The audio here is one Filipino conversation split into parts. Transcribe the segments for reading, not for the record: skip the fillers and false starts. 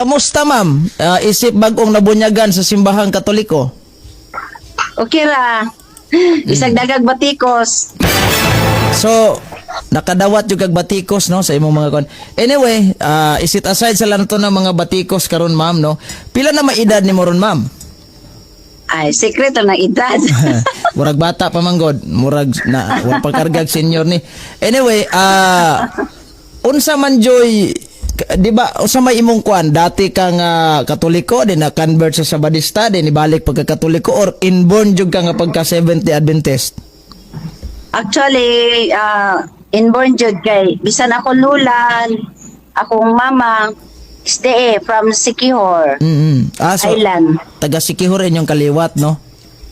Kamusta ma'am? Isip bagong nabunyagan sa simbahang Katoliko? Okay ra. Isang dagag batikos. So, nakadawat yung kag batikos no sa imong mga kon. Anyway, isit aside sa lanto ng mga batikos karon ma'am no. Pila na maedad ni mo ron ma'am? Ay, sekreto ng edad. Murag bata pa manggod, murag na wa pa kargag senior ni. Anyway, unsa man joy, di ba unsa may imong kuan dati kang Katoliko din na convert sa Sabadista din ibalik pagka Katoliko or inborn jud ka nga pagka Seventh-day Adventist? Actually, inborn jud kay bisan ako lulan, akong mama from Sikihor So Island. taga Sikihor inyong kaliwat no?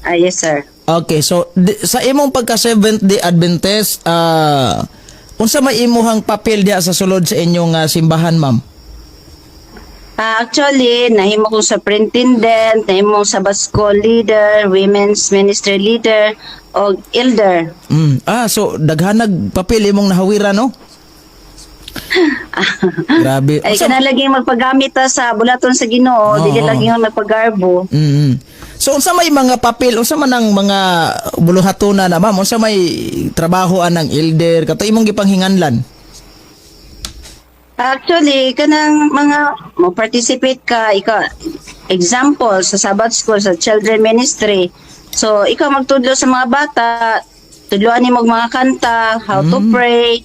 Yes sir. Okay, so sa imong pagka Seventh-day Adventist, unsa may imuhang papel diha sa sulod sa inyong simbahan, ma'am? Actually, nahimo ko sa superintendent, nahimo sa Basco leader, women's ministry leader, o elder. So daghanag papel imong nahawira, no? Grabe. Ay, kana lagi magpagamit sa bulaton sa Ginoo, dili lagi magpagarbo. So unsa may mga papel, unsa man ang mga buluhatuna na ma'am, unsa may trabahoan ng elder kato imong gipanghinganlan? Actually, kanang mga mo participate ka, example sa Sabbath school, sa children ministry. So ikaw magtudlo sa mga bata, tudloan nimo mga kanta, how to pray.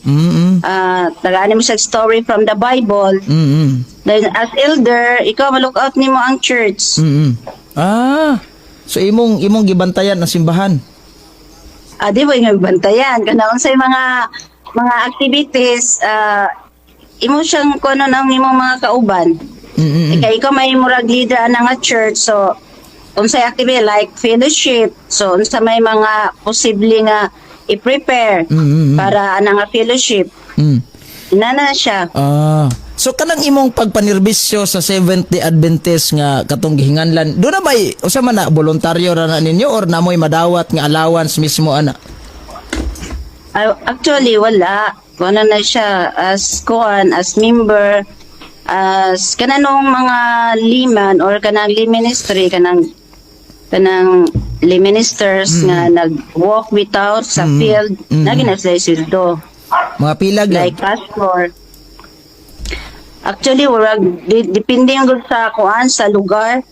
Tagaan mo sa story from the Bible. Then as elder, ikaw ma-look out nimo ang church. So imong gibantayan na simbahan. Di ba yung bantayan kana unsay mga activities, imo siyang kuno nang imong mga kauban. Kay ikaw may murag leader ana nga church, so unsay activity like fellowship, so unsa may mga posible nga i-prepare para ana nga fellowship. Inana siya. So kanang imong pagpanirbisyo sa Seventh-day Adventist nga katong gihinganlan, do na bay usa man na voluntaryo ra na ninyo or namoy madawat nga allowance mismo ana? Actually wala. Wala na siya as member, as kananong mga liman or kanang lay ministry, kanang lay ministers nga nag-walk without sa field, na ginasay sildo. Mga pilag like pastor. Actually, depende yung sa kuan sa lugar.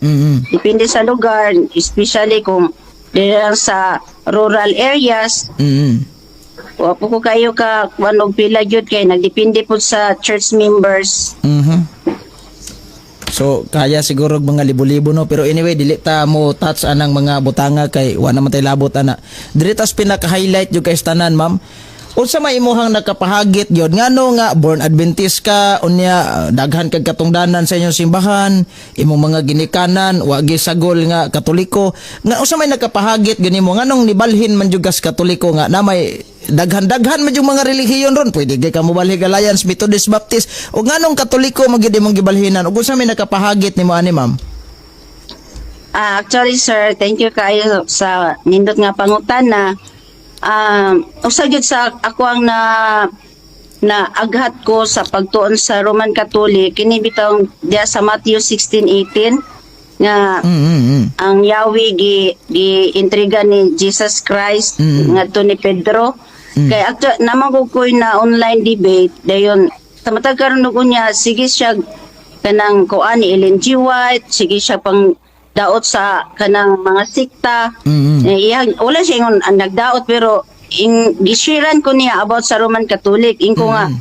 Depende sa lugar, especially kung dito sa rural areas. Wapo ko kayo ka wanog pila gyud kay nagdepende po sa church members. So kaya siguro mga libo-libo no, pero anyway dili ta mo touch anang mga butanga kay wa naman tay labot ana. Dili tas pinaka-highlight jud kay tanan, ma'am. Unsa may imuhang nakapahagit gyud ngano nga born Adventist ka unya daghan kag katungdanan sa inyong simbahan, imong mga ginikanan wa gisagol nga Katoliko, nga unsa may nakapahagit gani mo nganong nibalhin man jud kas Katoliko nga na may daghan man jud mga relihiyon ron, pwede gay ka mobalhin Alliance, Methodist, Baptist o nganong Katoliko magid imong gibalhinan ug unsa may nakapahagit nimo ani, ma'am? Actually sir, thank you kayo sa nindot nga pangutana. Usa gyud sa ako ang na aghat ko sa pagtuon sa Roman Catholic kini bitaw diya sa Matthew 16:18 nga ang Yahweh gi intriga ni Jesus Christ ngadto ni Pedro. Kay akto naman ko na online debate dayon sa matag karon niya sige siya kanang kuan ni Ellen G. White, sige siya pang daot sa kanang mga sikta. Wala siya yung nagdaot pero gishiran ko niya about sa Roman Catholic. Ko nga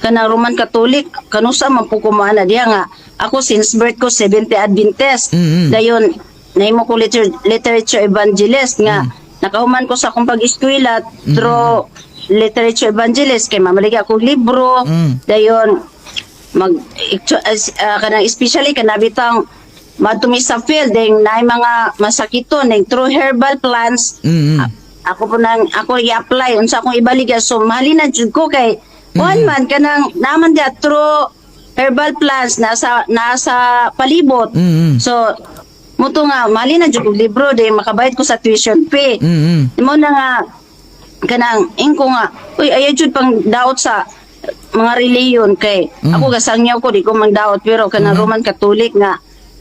kanang Roman Catholic kanusa man po kumana diya nga ako since birth ko Seventh-day Adventist. Dayon nahimo ko literature evangelist nga nakahuman ko sa akong pag-eskwela through literature evangelist kay mamalig ako libro. Dayon kanang especially kanabitang matumi sa field ding naay mga masakiton ding through herbal plants. Ako i-apply unsa akong ibaligya, so mahalinan jud ko kay one man kanang naman dia through herbal plants nasa palibot. So muto nga mahalinan jud og libro ding makabayad ko sa tuition fee. Mo na nga kanang ingko nga uy ayaw jud pang daot sa mga reliyon kay ako gasangyaw ko di ko mandaot pero kanang Roman Catholic nga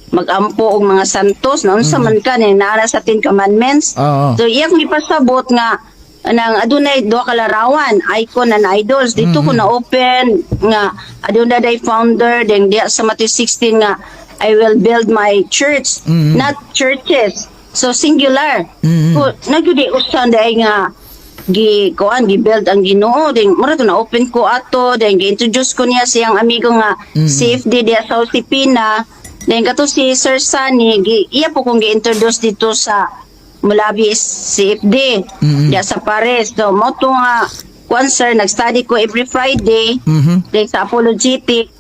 magampo og mga santos na unsa man ka ni naara sa 10 commandments. Oo. So iya kong ipasabot nga nang adunay duha ka larawan icon and idols dito ko na open nga adunay day founder then diya sa Matthew 16 nga I will build my church not churches so singular ko nagyudi usan day nga gi-build ang Ginoo then mura to na open ko ato then gi-introduce ko niya siyang amigo nga CFD diya sa Usipina then kato si Sir Sunny iya po kong gi-introduce dito sa Mulabi CFD diya sa Paris so mo to nga kuan sir nag-study ko every Friday then sa apologetic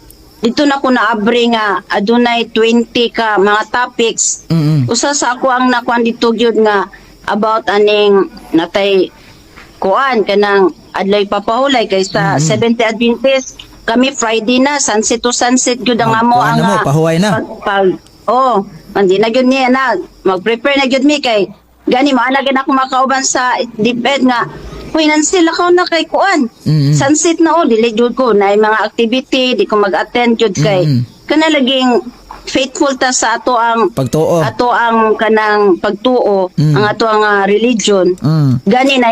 dito na ko naabri nga adunay 20 ka mga topics usa sa ako ang nakuan dito gyud nga about aning natay kuan kanang adlay papahulay kay sa 70 Adventist kami Friday na sunset to sunset gyud ang amo kuan ang na mo, pahuway na. Hindi na gyud niya na mag-prepare na gyud mi kay gani maana gyud ako makauban sa DepEd nga financial ako na kay kuan sunset na dili gyud ko na mga activity di ko mag-attend gyud kay kana laging faithful ta sa ato ang Pagtuo. ato ang kanang pagtuo ang ato ang religion gani na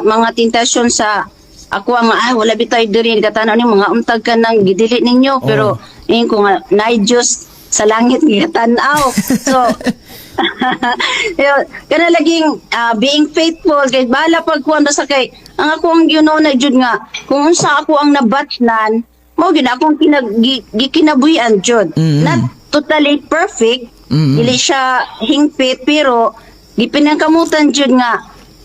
mga tentasyon sa ako ang wala bitaw diri katanaw ni mga untag ka nang gidili ninyo pero ingin ko nga naay Diyos sa langit gitanaw so kana laging being faithful kay bala pagkuan sa kay ang ako ang na jud nga kung unsa ako ang nabatnan mo gyud akong gikinabuhian jud not totally perfect dili siya hingpit pero gipinangkamutan jud nga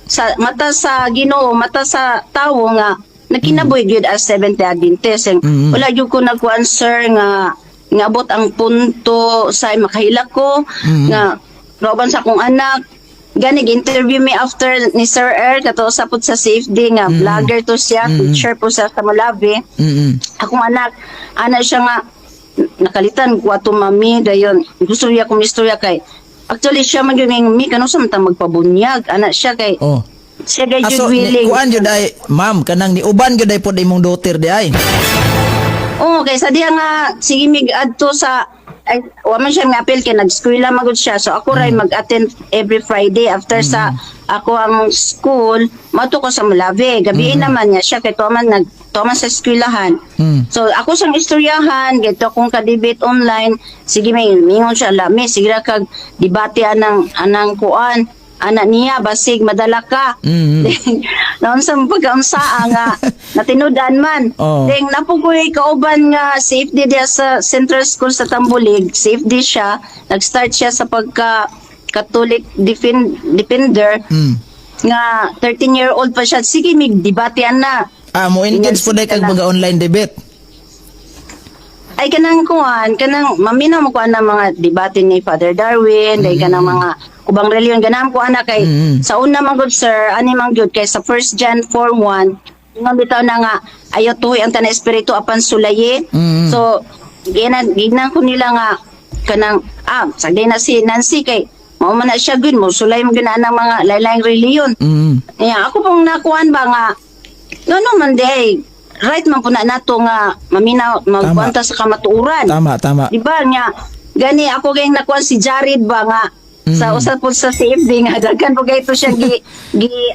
sa mata sa Ginoo mata sa tawo nga nakinabuhi gyud as Seventh Adventist wala gyud ko nagkuan sir nga ngabot ang punto sa makahilak ko nga roban sa akong anak gani interview me after ni Sir kato sapod sa CFD nga vlogger to siya teacher po sa Malawi akong anak siya nga nakalitan ko ato mami dayon gusto niya kong istorya kay actually siya man yung mi kano sa mata magpabunyag anak siya kay siya gay jud willing kuan jud ay ma'am kanang ni uban jud ay pod imong daughter di ay kay sa diha nga sige mig adto sa ay wa man siya appeal kay nag-eskwela magud siya so ako ray mag-attend every Friday after sa ako ang school mato ko sa Malawi gabi naman niya siya kay tuman sa eskwelahan so ako sang istoryahan gito kung ka-debate online sige may mingon siya lami sige ra kag debate anang kuan anak niya basig madala ka naon sa pagkaunsa nga natinudan man ding napugoy kauban nga safety dia sa Central School sa Tambulig safety siya nag-start siya sa pagka Catholic defender nga 13-year-old pa siya sige mig debatean na mo engage po kag mga online debate ay kanang kuan kanang maminaw mo kuan na mga debate ni Father Darwin dai kanang mga ubang reliyon ganam ko ana kay sa una man gud sir ani man gud kay sa 1 John 4:1 nga bitaw na nga ayo tuhoy ang tanang espiritu apan sulayi so ginan ko nila nga kanang sagday na si Nancy kay mao man na siya gud mo sulay mo gina nang mga lain-laing reliyon ako pong nakuan ba nga ngano man day right man po na nato nga maminaw magkwanta sa kamatuoran tama di ba nga gani ako kay nakuan si Jared ba nga sa usa po sa CFD nga daghan po gayto siya gi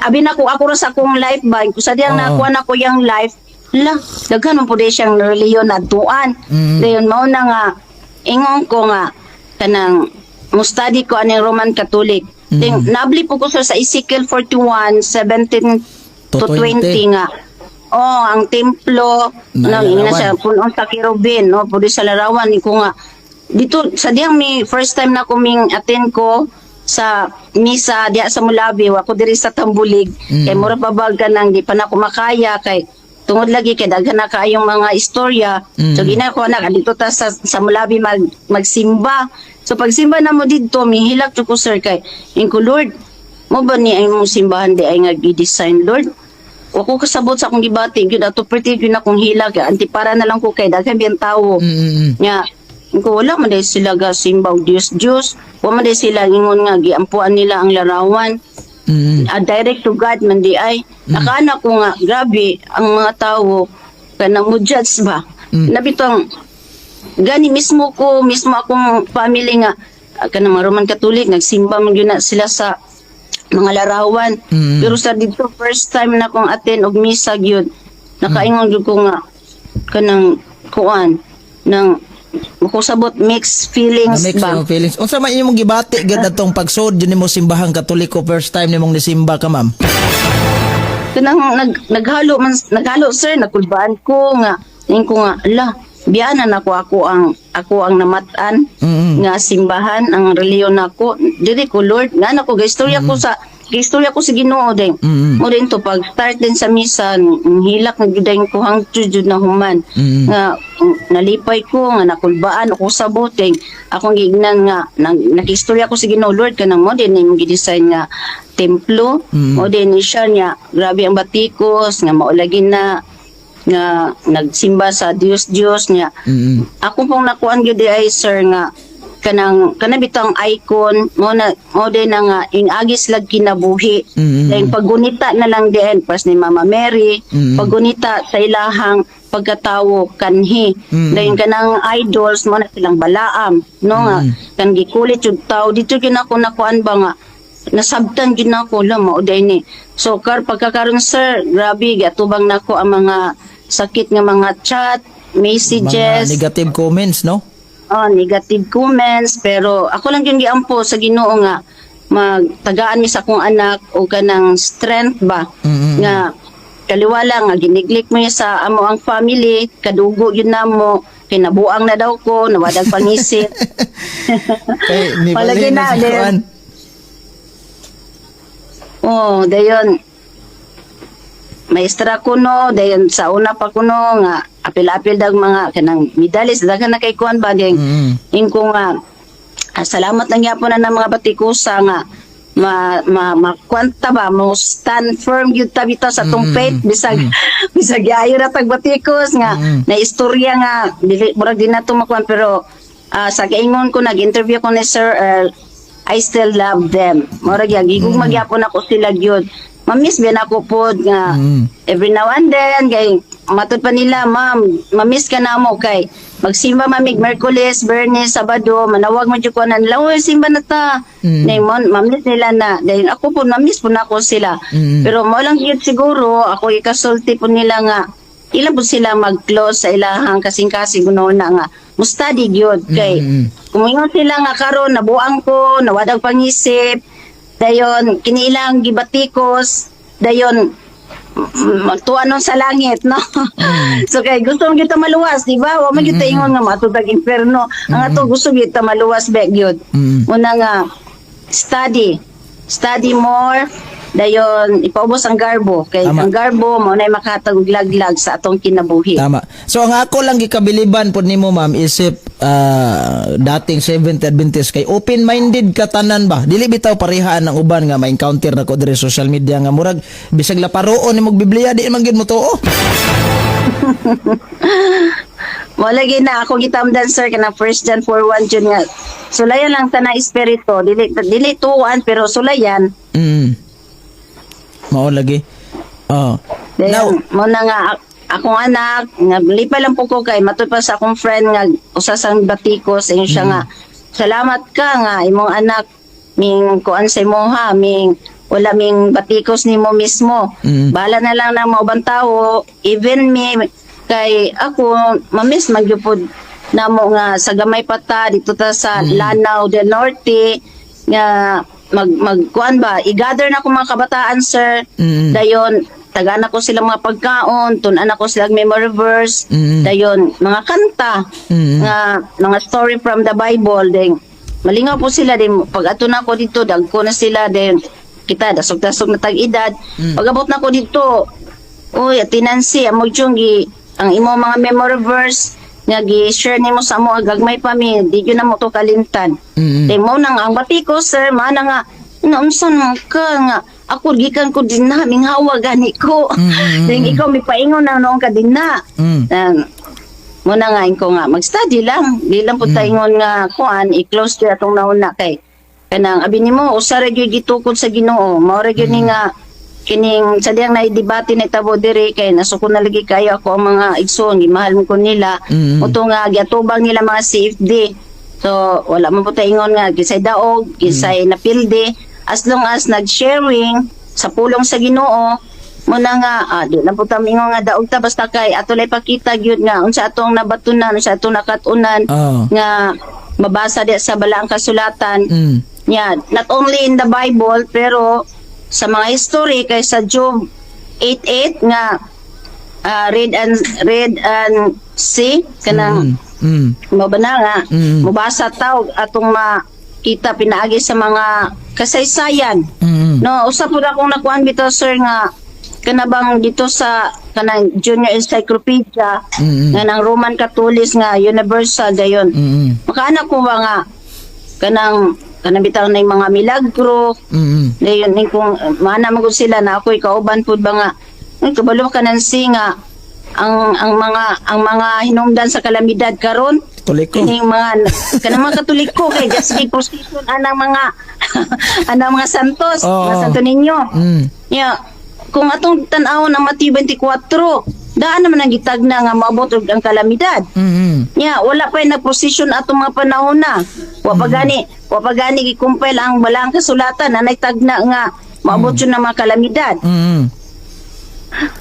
abi na ko ako ra sa akong life ba sa diyang nakuha na ko yung life daghan man po di siyang reliyon adtuan dayon mao na nga ingon ko nga kanang mo study ko aning Roman Catholic ting nabli po ko sa Ezekiel 41:17 to 20 nga ang templo nang ina siya punon sa kirubin no pudi sa larawan ko nga dito sa diyang first time na kuming attend ko sa misa diya sa Mulabi ako diri sa Tambulig kay mura pa bag ka nang di pa na ko makaya kay tungod lagi kay daghan na kaayong mga istorya so ginako na dito ta sa Mulabi magsimba so pagsimba na mo dito mihilak ko sir kay inko Lord mo ba ni ang mong simbahan di ay nga gi-design Lord o ko kasabot sa akong gibati gyud ato pretty gyud akong hilag antipara na lang ko kay daghan biyang tawo nya ko wala man dahil sila ga simbaw Diyos wala man dahil sila ingon nga giampuan nila ang larawan direct to God man di ay nakaanak ko nga grabe ang mga tao kanang mo judge ba. Nabitong gani mismo akong family nga kanang mga Roman Catholic nagsimba man gyud na sila sa mga larawan. Pero sa dito first time na kong attend og misa gyud nakaingon gyud ko nga kanang kuan nang makusabot mixed feelings Mix ba. yung feelings. Unsa man imong gibati gid atong pagsud yun nimo simbahang Katoliko first time nimong nisimba ka ma'am? Kanang naghalo sir nakulbaan ko nga ala biyanan ako ang namatan nga simbahan ang reliyon nako dili ko Lord nga nako gaistorya ko sa Ginoo din mo din to pag start din sa misa hilak na gyud ko hang jud na human nga nalipay ko nga nakulbaan ako sa boteng akong gignan nga nakistorya ko sa Ginoo Lord kanang mo din imong gi-design nga templo mo din ni siya nga grabe ang batikos nga maulagin na nga nagsimba sa Diyos niya. Ako pong nakuan gyud ay sir nga kanang bitang icon mo din na nga ingagis lag kinabuhi. Dahil paggunita na lang din pas ni Mama Mary, paggunita sa ilahang pagkatawo kanhi. Dahil kanang idols mo na silang Balaam, no nga kan gikulit jud tao dito gyud ako nakuan ba nga nasabtan gyud nako la mao ni. So pagkakaron sir, grabe gatubang nako ang mga sakit nga mga chat, messages, Mga negative comments, no? negative comments, pero ako lang yung giampo sa Ginoo nga magtagaan mi sa akong anak o kanang strength ba nga kaliwala nga giniglik mo sa amo ang family kadugo yun namo kinabuang na daw ko nawadag pangisip. Palagi na din. Dayon maestra ko no, dayon sa una pa ko no nga apil-apil dag mga kanang medalist daghan na kay kuan ba ding ingko nga salamat lang gyapon na ng mga batikusa nga makwanta ba mo stand firm gyud ta bitaw sa tong faith bisag ayo ra tag batikos nga na istorya nga dili murag di nato makuan pero sa kaingon ko nag-interview ko ni Sir I still love them murag gigug magyapon ako sila gyud mamiss ba na ako po nga every now and then kay matud pa nila ma'am mamiss ka na mo kay magsimba mamig Merkules, Bernes, Sabado manawag mo jud ko na lawa simba na ta mamiss nila na dahil ako po mamiss po na ako sila pero mo lang yun siguro ako ikasulti po nila nga ilan po sila mag-close sa ilahang kasing-kasing na nga mustadi gyud kay kumingon sila nga karon nabuang ko nawadag pangisip dayon kinilang gibatikos dayon magtuanon sa langit no so kay gusto mo kita maluwas di ba wa man kita ingon nga matutag inferno ang ato gusto kita maluwas back gyud una nga study more dayon ipaubos ang garbo kay ang garbo mo nay makatag og laglag sa atong kinabuhi. Tama. So ang ako lang gikabiliban pod nimo ma'am isip dating Seventh Adventist kay open-minded ka tanan ba? Dili bitaw parehaan ng uban nga ma-encounter nako diri social media nga murag bisag laparoon nimo Biblia di man gyud mo tuo. Malagi na ako gitamdan sir kana 1 John 4:1 jud nga sulayan lang ta na espiritu dili tuwan pero sulayan. Mao lagi. Now, mo na nga akong anak, naglipa lang po ko kay matud pa sa akong friend nga usa sang batikos inyo siya nga salamat ka nga imong anak ming kuan sa imoha ming wala ming batikos nimo mismo. Bala na lang na maubang tawo even me kay ako mamiss magyupod namo nga sa gamay pata dito ta sa Lanao del Norte nga magkuan ba i-gather na ko mga kabataan sir dayon tagaan ako sila mga pagkaon tun-an ako sila memory verse dayon mga kanta nga mga story from the Bible then malingaw po sila din pag ato na ako dito dagko na sila then kita dasog-dasog na tag-edad pag abot na ako dito uy atinansi amo gi ang imo mga memory verse nga gi-share nimo sa mo gagmay pa mi di gyud na mo to kalimtan kay mo nang ang batiko sir mana nga naunsan ka nga ako gikan ko din na ming hawa gani ko then ikaw mi paingon na noong ka din na mo na nga ko nga mag-study lang di lang po taingon nga kuan i-close to atong nauna kay kanang abi nimo usa ra gyud gitukod sa Ginoo mao ra gyud ni nga kining sadyang na debate na itabo diri kay nasuko na lagi kayo ako ang mga igsoon gimahal mo ko nila uto nga giatubang nila mga CFD so wala man po ingon nga kisay daog kisay napildi as long as nag-sharing sa pulong sa Ginoo mo na nga di na po ingon nga daog ta basta kay ato lay pakita gyud nga unsa atong nabatunan unsa atong nakatunan nga mabasa di sa balaang kasulatan yeah, not only in the Bible pero sa mga history kay sa Job 8:8 nga read and see kanang mabana nga mubasa taw atong makita pinaagi sa mga kasaysayan no usa pud akong nakuan bitaw sir nga kanabang dito sa kanang Junior Encyclopedia nga ng Roman Catholic nga universal dayon makaana ko ba nga kanang bitaw na yung mga milagro dayon ning kung mana magud sila na ako'y kauban pud ba nga kabalo ka nang singa ang mga hinungdan sa kalamidad karon Katoliko kining mga kanang mga Katoliko kay just big procession anang mga anang mga santos mga santo ninyo yeah kung atong tan-awon ang Mateo 24 daan naman ang gitagna nga maabot og ang kalamidad nya wala pa nagposisyon atong mga panahon na wa pa gani gikumpel ang balaang kasulatan na nagtagna nga maabot yun ng mga kalamidad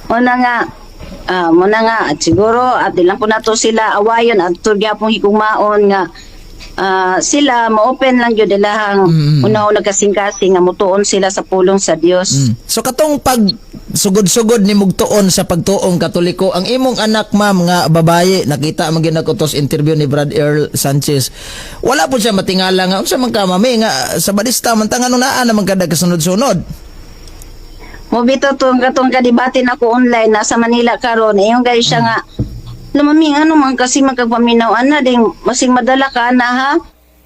muna nga at siguro at ilang po nato sila awayon at turgya pong hikumaon nga sila ma-open lang yun ilahang una-una kasing-kasing nga mutuon sila sa pulong sa Dios. So katong pag sugod-sugod ni mugtuon sa pagtuong Katoliko ang imong anak ma'am nga babaye nakita man gyud nako tos interview ni Brad Earl Sanchez wala po siya matingala nga unsa man ka mami nga sa Badista man tangan naa naman kada kasunod-sunod. Mobito katong kadibate nako online nasa Manila karon yung guys siya nga lumaming ano man kasi magpaminaw ana ding masing madala ka na ha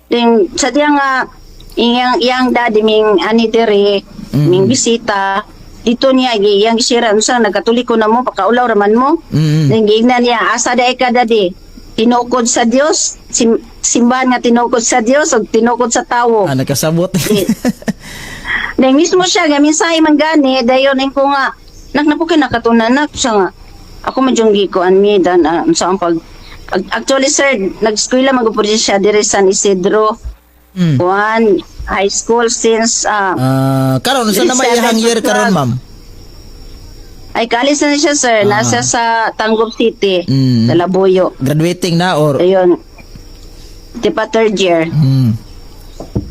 ding sadya nga iyang daddy ming ani dere ming bisita dito niya iyang gisira unsa nagkatoliko na mo pakaulaw raman mo ding giingnan niya asa daay ka daddy tinukod sa Dios simbahan nga tinukod sa Dios ug tinukod sa tawo nakasabot ding mismo siya gamin sa imong gani dayon ko nga naknapo kay nakatunan na siya nga ako madyong ko anmi dan sa ang pag actually sir nag-eskwela magupuri siya dire San Isidro one high school since karon sa naman iyang year karon ma'am ay kalis na siya sir nasa sa Tangub City sa Labuyo graduating na or ayun tipa third year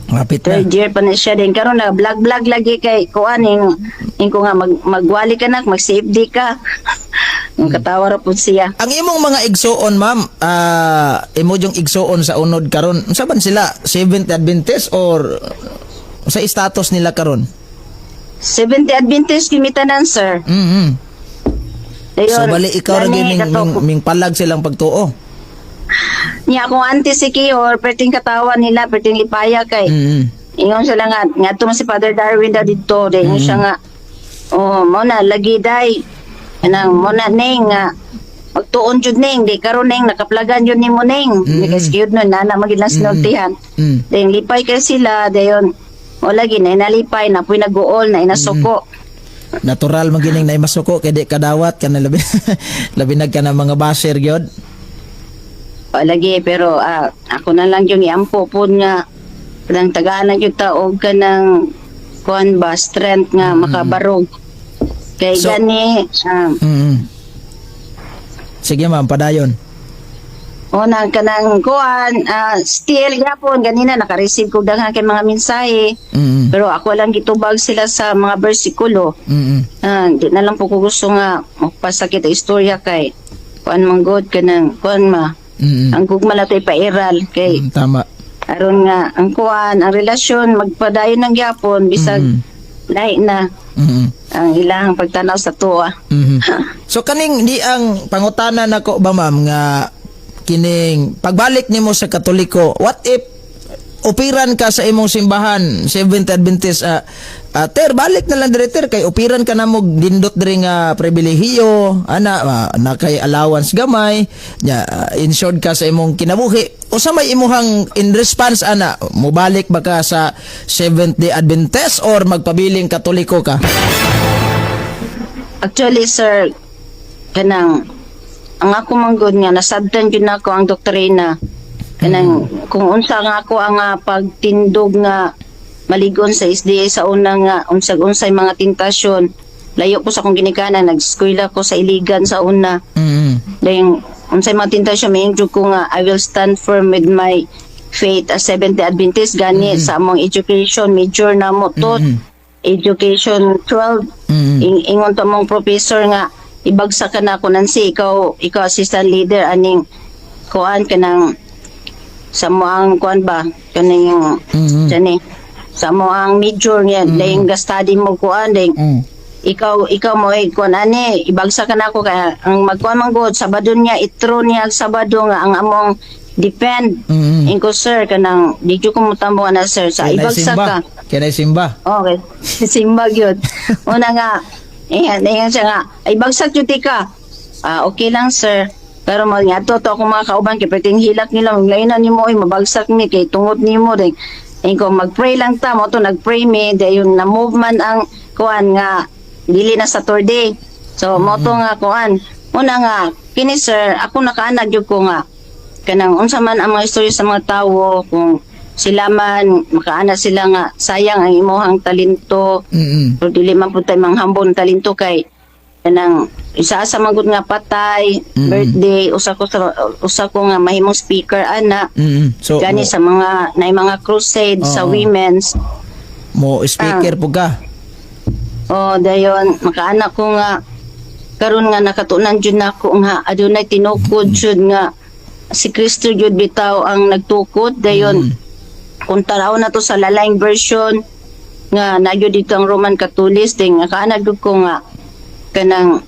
Mapit na. Third year pa na siya din. Karon na vlog lagi kay kuan ko nga magwali ka na, mag-safety ka. Ang katawa ra po siya. Ang imong mga igsoon ma'am, imo yung igsoon sa unod karon. Unsa man sila? Seventh Adventist or sa status nila karon? Seventh Adventist kimitanan sir. Dayon, so bali ikaw ra ming palag silang pagtuo. Niya kung auntie si Kior, perting katawa nila, perting lipaya kay. Ingon sila nga to si Father Darwin daw dito, ingon siya nga, mo na, lagi day, mo na neng, magtuon jud neng, di karon neng, nakaplagan yun ni mo neng, kasi yun nun, nana magilang sinultihan. Dahil lipay kay sila, dayon, o lagi, na inalipay, na po'y nag-uol, na inasuko. Natural magining na imasuko, kaya di kadawat, ka na labi, labinag ka na mga basher gyud. Lagi pero ako na lang yung iampo po nga kanang tagaan yung taog ka ng kuan ba strength nga makabarog kay so, gani sige ma'am padayon nang kanang kuan still gapon ganina naka-receive ko daghan kay mga mensahe pero ako lang gitubag sila sa mga bersikulo di na lang po ko gusto nga magpasakit ang istorya kay kuan manggod kanang kuan ang gugma to'y pairal kay tama aron nga ang kuan ang relasyon magpadayon ng gyapon bisag lahi na ang ilang pagtanaw sa tuwa. So kaning di ang pangutana nako ba ma'am nga kining pagbalik nimo sa Katoliko what if upiran ka sa imong simbahan Seventh Adventist ter balik na lang director kay upiran ka na mo dindot diri nga pribilehiyo ana na kay allowance gamay nya insured ka sa imong kinabuhi usa may imuhang in response ana mobalik ba ka sa Seventh Day Adventist or magpabiling Katoliko ka? Actually, sir, kanang ang ako manggod nga nasabtan jud nako ang doktrina. Kanang kung unsa nga ako ang pagtindog nga maligon sa SDA sa una nga unsay mga tentasyon. Layo ko sa akong ginikanan, nag-eskwela ko sa Iligan sa una. Dahil unsay mga tentasyon, may ko nga I will stand firm with my faith as Seventh-day Adventist gani sa among education major na mo tot education 12 ingon to mong professor nga ibagsak ka na ako nansi ikaw assistant leader aning kuan kanang sa mo ang kuan ba kaning jani sa mo ang major niya dahil ga-study mo kuan dahil ikaw mo kuan ani ibagsak ka na ako kaya ang magkuan man gud Sabado niya itro niya Sabado nga ang among depend inko sir kanang di ko mutambo na sir sa ibagsak ka Kinay simba. okay simba gyud una nga Ayan siya nga, ay bagsak yun ka. Okay lang sir. Pero mga to ako mga kauban, kaya pwedeng hilak nila, maglainan ni mo, mabagsak ni, kay tungod ni mo. Kung mag-pray lang ta, mo to nag-pray me, dahil yung na-move man ang kuan nga, dili na Saturday. So, mo to nga kuan. Una nga, kini sir, ako nakaanag yun ko nga, kanang unsa man ang mga istorya sa mga tao, kung sila man makaana sila nga sayang ang imuhang talento pero dili man pud tay manghambon talento kay kanang isa sa magud nga patay birthday usa ko nga mahimong speaker ana so gani sa mga nay mga crusade sa women's mo speaker po ka dayon makaana ko nga karon nga nakatunan jud nako nga adunay tinukod jud nga si Kristo jud bitaw ang nagtukod dayon kung tanaw na to sa lalayng version nga nagyo dito ang Roman Catholics ding nga kaanag ko nga kanang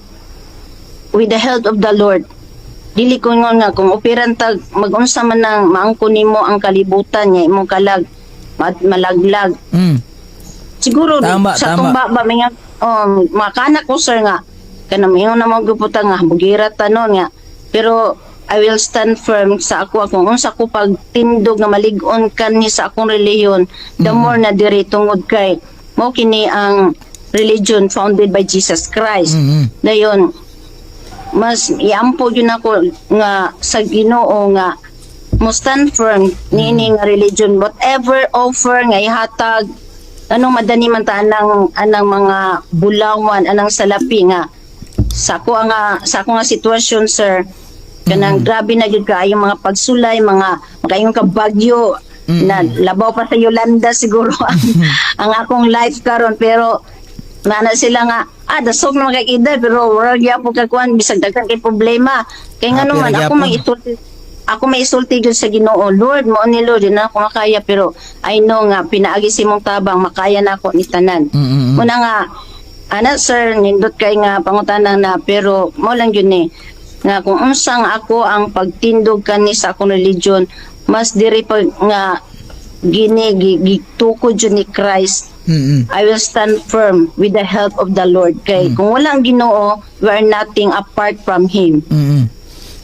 with the help of the Lord dili ko nga kung operan tag mag-unsa man nang maangko nimo ang kalibutan niya imong kalag malaglag siguro sa tumba ba mga makanak ko sir nga kanang ingon na mo guputang nga bugira tanon nga pero I will stand firm sa ako kung unsa ko pagtindog nga malig-on kani sa akong reliyon the more na diri tungod kay mo kini ang religion founded by Jesus Christ dayon mas iampo yun ako nga sa Ginoo nga mo stand firm nini nga religion whatever offer nga ihatag anong madani man ta anang mga bulawan anang salapi nga sa ako nga sitwasyon sir kanang grabe na gyud kaayo mga pagsulay mga makayong kabagyo na labaw pa sa Yolanda siguro ang akong life karon pero nana sila nga dasog na makakida pero wala gyapon kakuan bisag daghan kay problema kay ngano man ako may isulti gyud sa Ginoo Lord mo ni Lord na ako makaya pero I know nga pinaagi si mong tabang makaya na ako ni tanan muna nga ana sir nindot kay nga pangutanan na pero mo lang gyud ni nga kung unsang ako ang pagtindog kani sa akong religion mas diri pa nga gitukod jud ni Christ I will stand firm with the help of the Lord kay kung wala ang Ginoo we are nothing apart from Him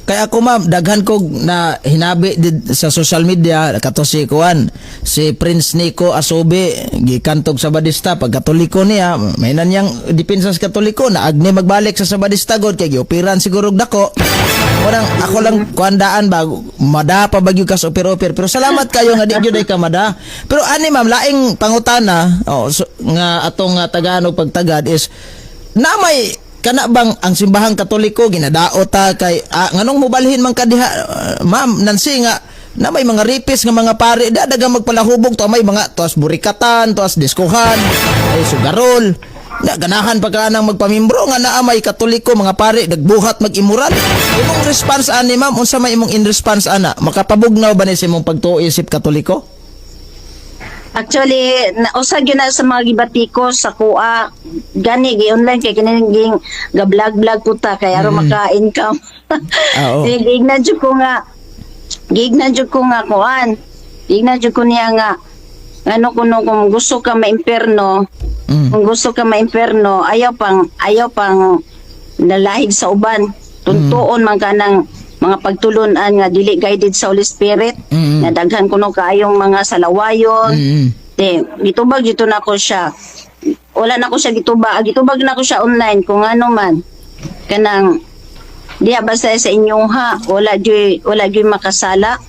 Kaya ako ma'am, daghan ko na hinabi sa social media, kato si Kuan, si Prince Nico Asobe, gikantog sa Sabadista, pag Katoliko niya, may nanyang depensa sa Katoliko, na agni magbalik sa Sabadista god, kaya giupiran siguro dako. Ako lang kuandaan ba, mada pa bagyo kas opir-opir, pero salamat kayo nga di gyud ay ka mada. Pero ani ma'am, laing pangutana, nga atong Tagalog pagtagad is, na may kana bang ang simbahang Katoliko ginadaot ta kay nganong mobalhin man kadiha ma'am Nancy nga na may mga ripis nga mga pare dagang magpalahubog to may mga tuas burikatan tuas diskuhan ay sugarol na ganahan pa ka nang magpamimbro nga naa may Katoliko mga pare nagbuhat mag-immoral imong response ani ma'am unsa may imong in response ana makapabugnaw ba ni sa imong pagtuo-isip Katoliko? Actually, usag yun na sa mga gibatiko sa kuha. Gani, gi-online kay kiniging ga-vlog-vlog ko ta, kaya aro maka-income. Gignan dyan ko nga kuhan. Gignan dyan ko niya nga, kung gusto ka ma-imperno, ayaw pang nalahig sa uban. Tuntuon man ka ng mga pagtulunan nga dili guided sa Holy Spirit nga daghan kuno kaayong mga salawayon ditubag dito na ko siya wala na ko siya gitubag na ko siya online kung ano man kanang diya basta sa inyong ha wala joy makasala.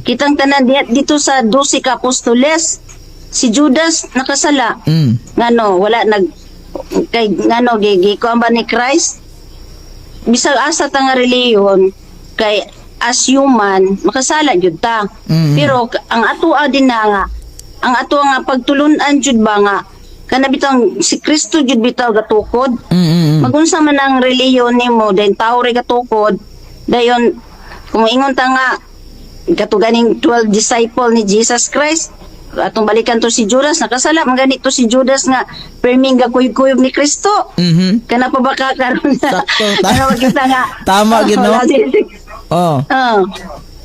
Kitang tanan diya dito sa 12 ka apostoles si Judas nakasala. Ngano wala kay ngano gikuan ba ni Christ bisag asa ta nga reliyon kay as human makasala jud ta. Pero ang atoa din na nga ang ato nga pagtulunan jud ba nga kana bitang si Kristo jud bitaw gatukod. Magunsa man ang reliyon nimo then tao ray gatukod dayon kung ingon ta nga katuganing 12 disciple ni Jesus Christ atong balikan to si Judas nakasala man ganito si Judas nga perming gakuyog-kuyog ni Kristo. Kana pa ba karon Sakto. kita nga Tama gid no. Oh.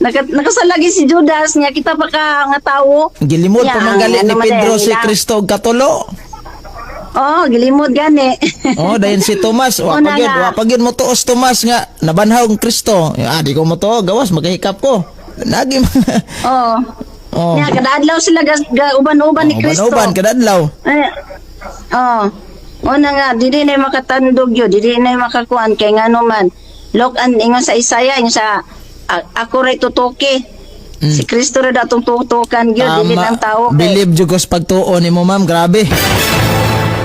Nakasalagi si Judas niya kita pa ka nga tawo. Gilimod pa man gali ni Pedro si Kristo og katulo. Oh, gilimod gani. Oh, dayon si Tomas, Una nga. wa pagyud mo tuos Tomas nga nabanhaw ang Kristo. Di ko mo to, gawas magahikap ko. Nagi. Oh. Oh. Nya kada adlaw sila uban-uban ni Kristo. Uban kada adlaw. Oh. Una nga dili na makatandog yun, dili na makakuan kay ngano man. Look an ingon sa Isaya, ingon sa ako ray tutuki. Si Kristo ra datong tutukan gyud dili nang tao. Believe jud ko sa pagtuo nimo, ma'am. Grabe.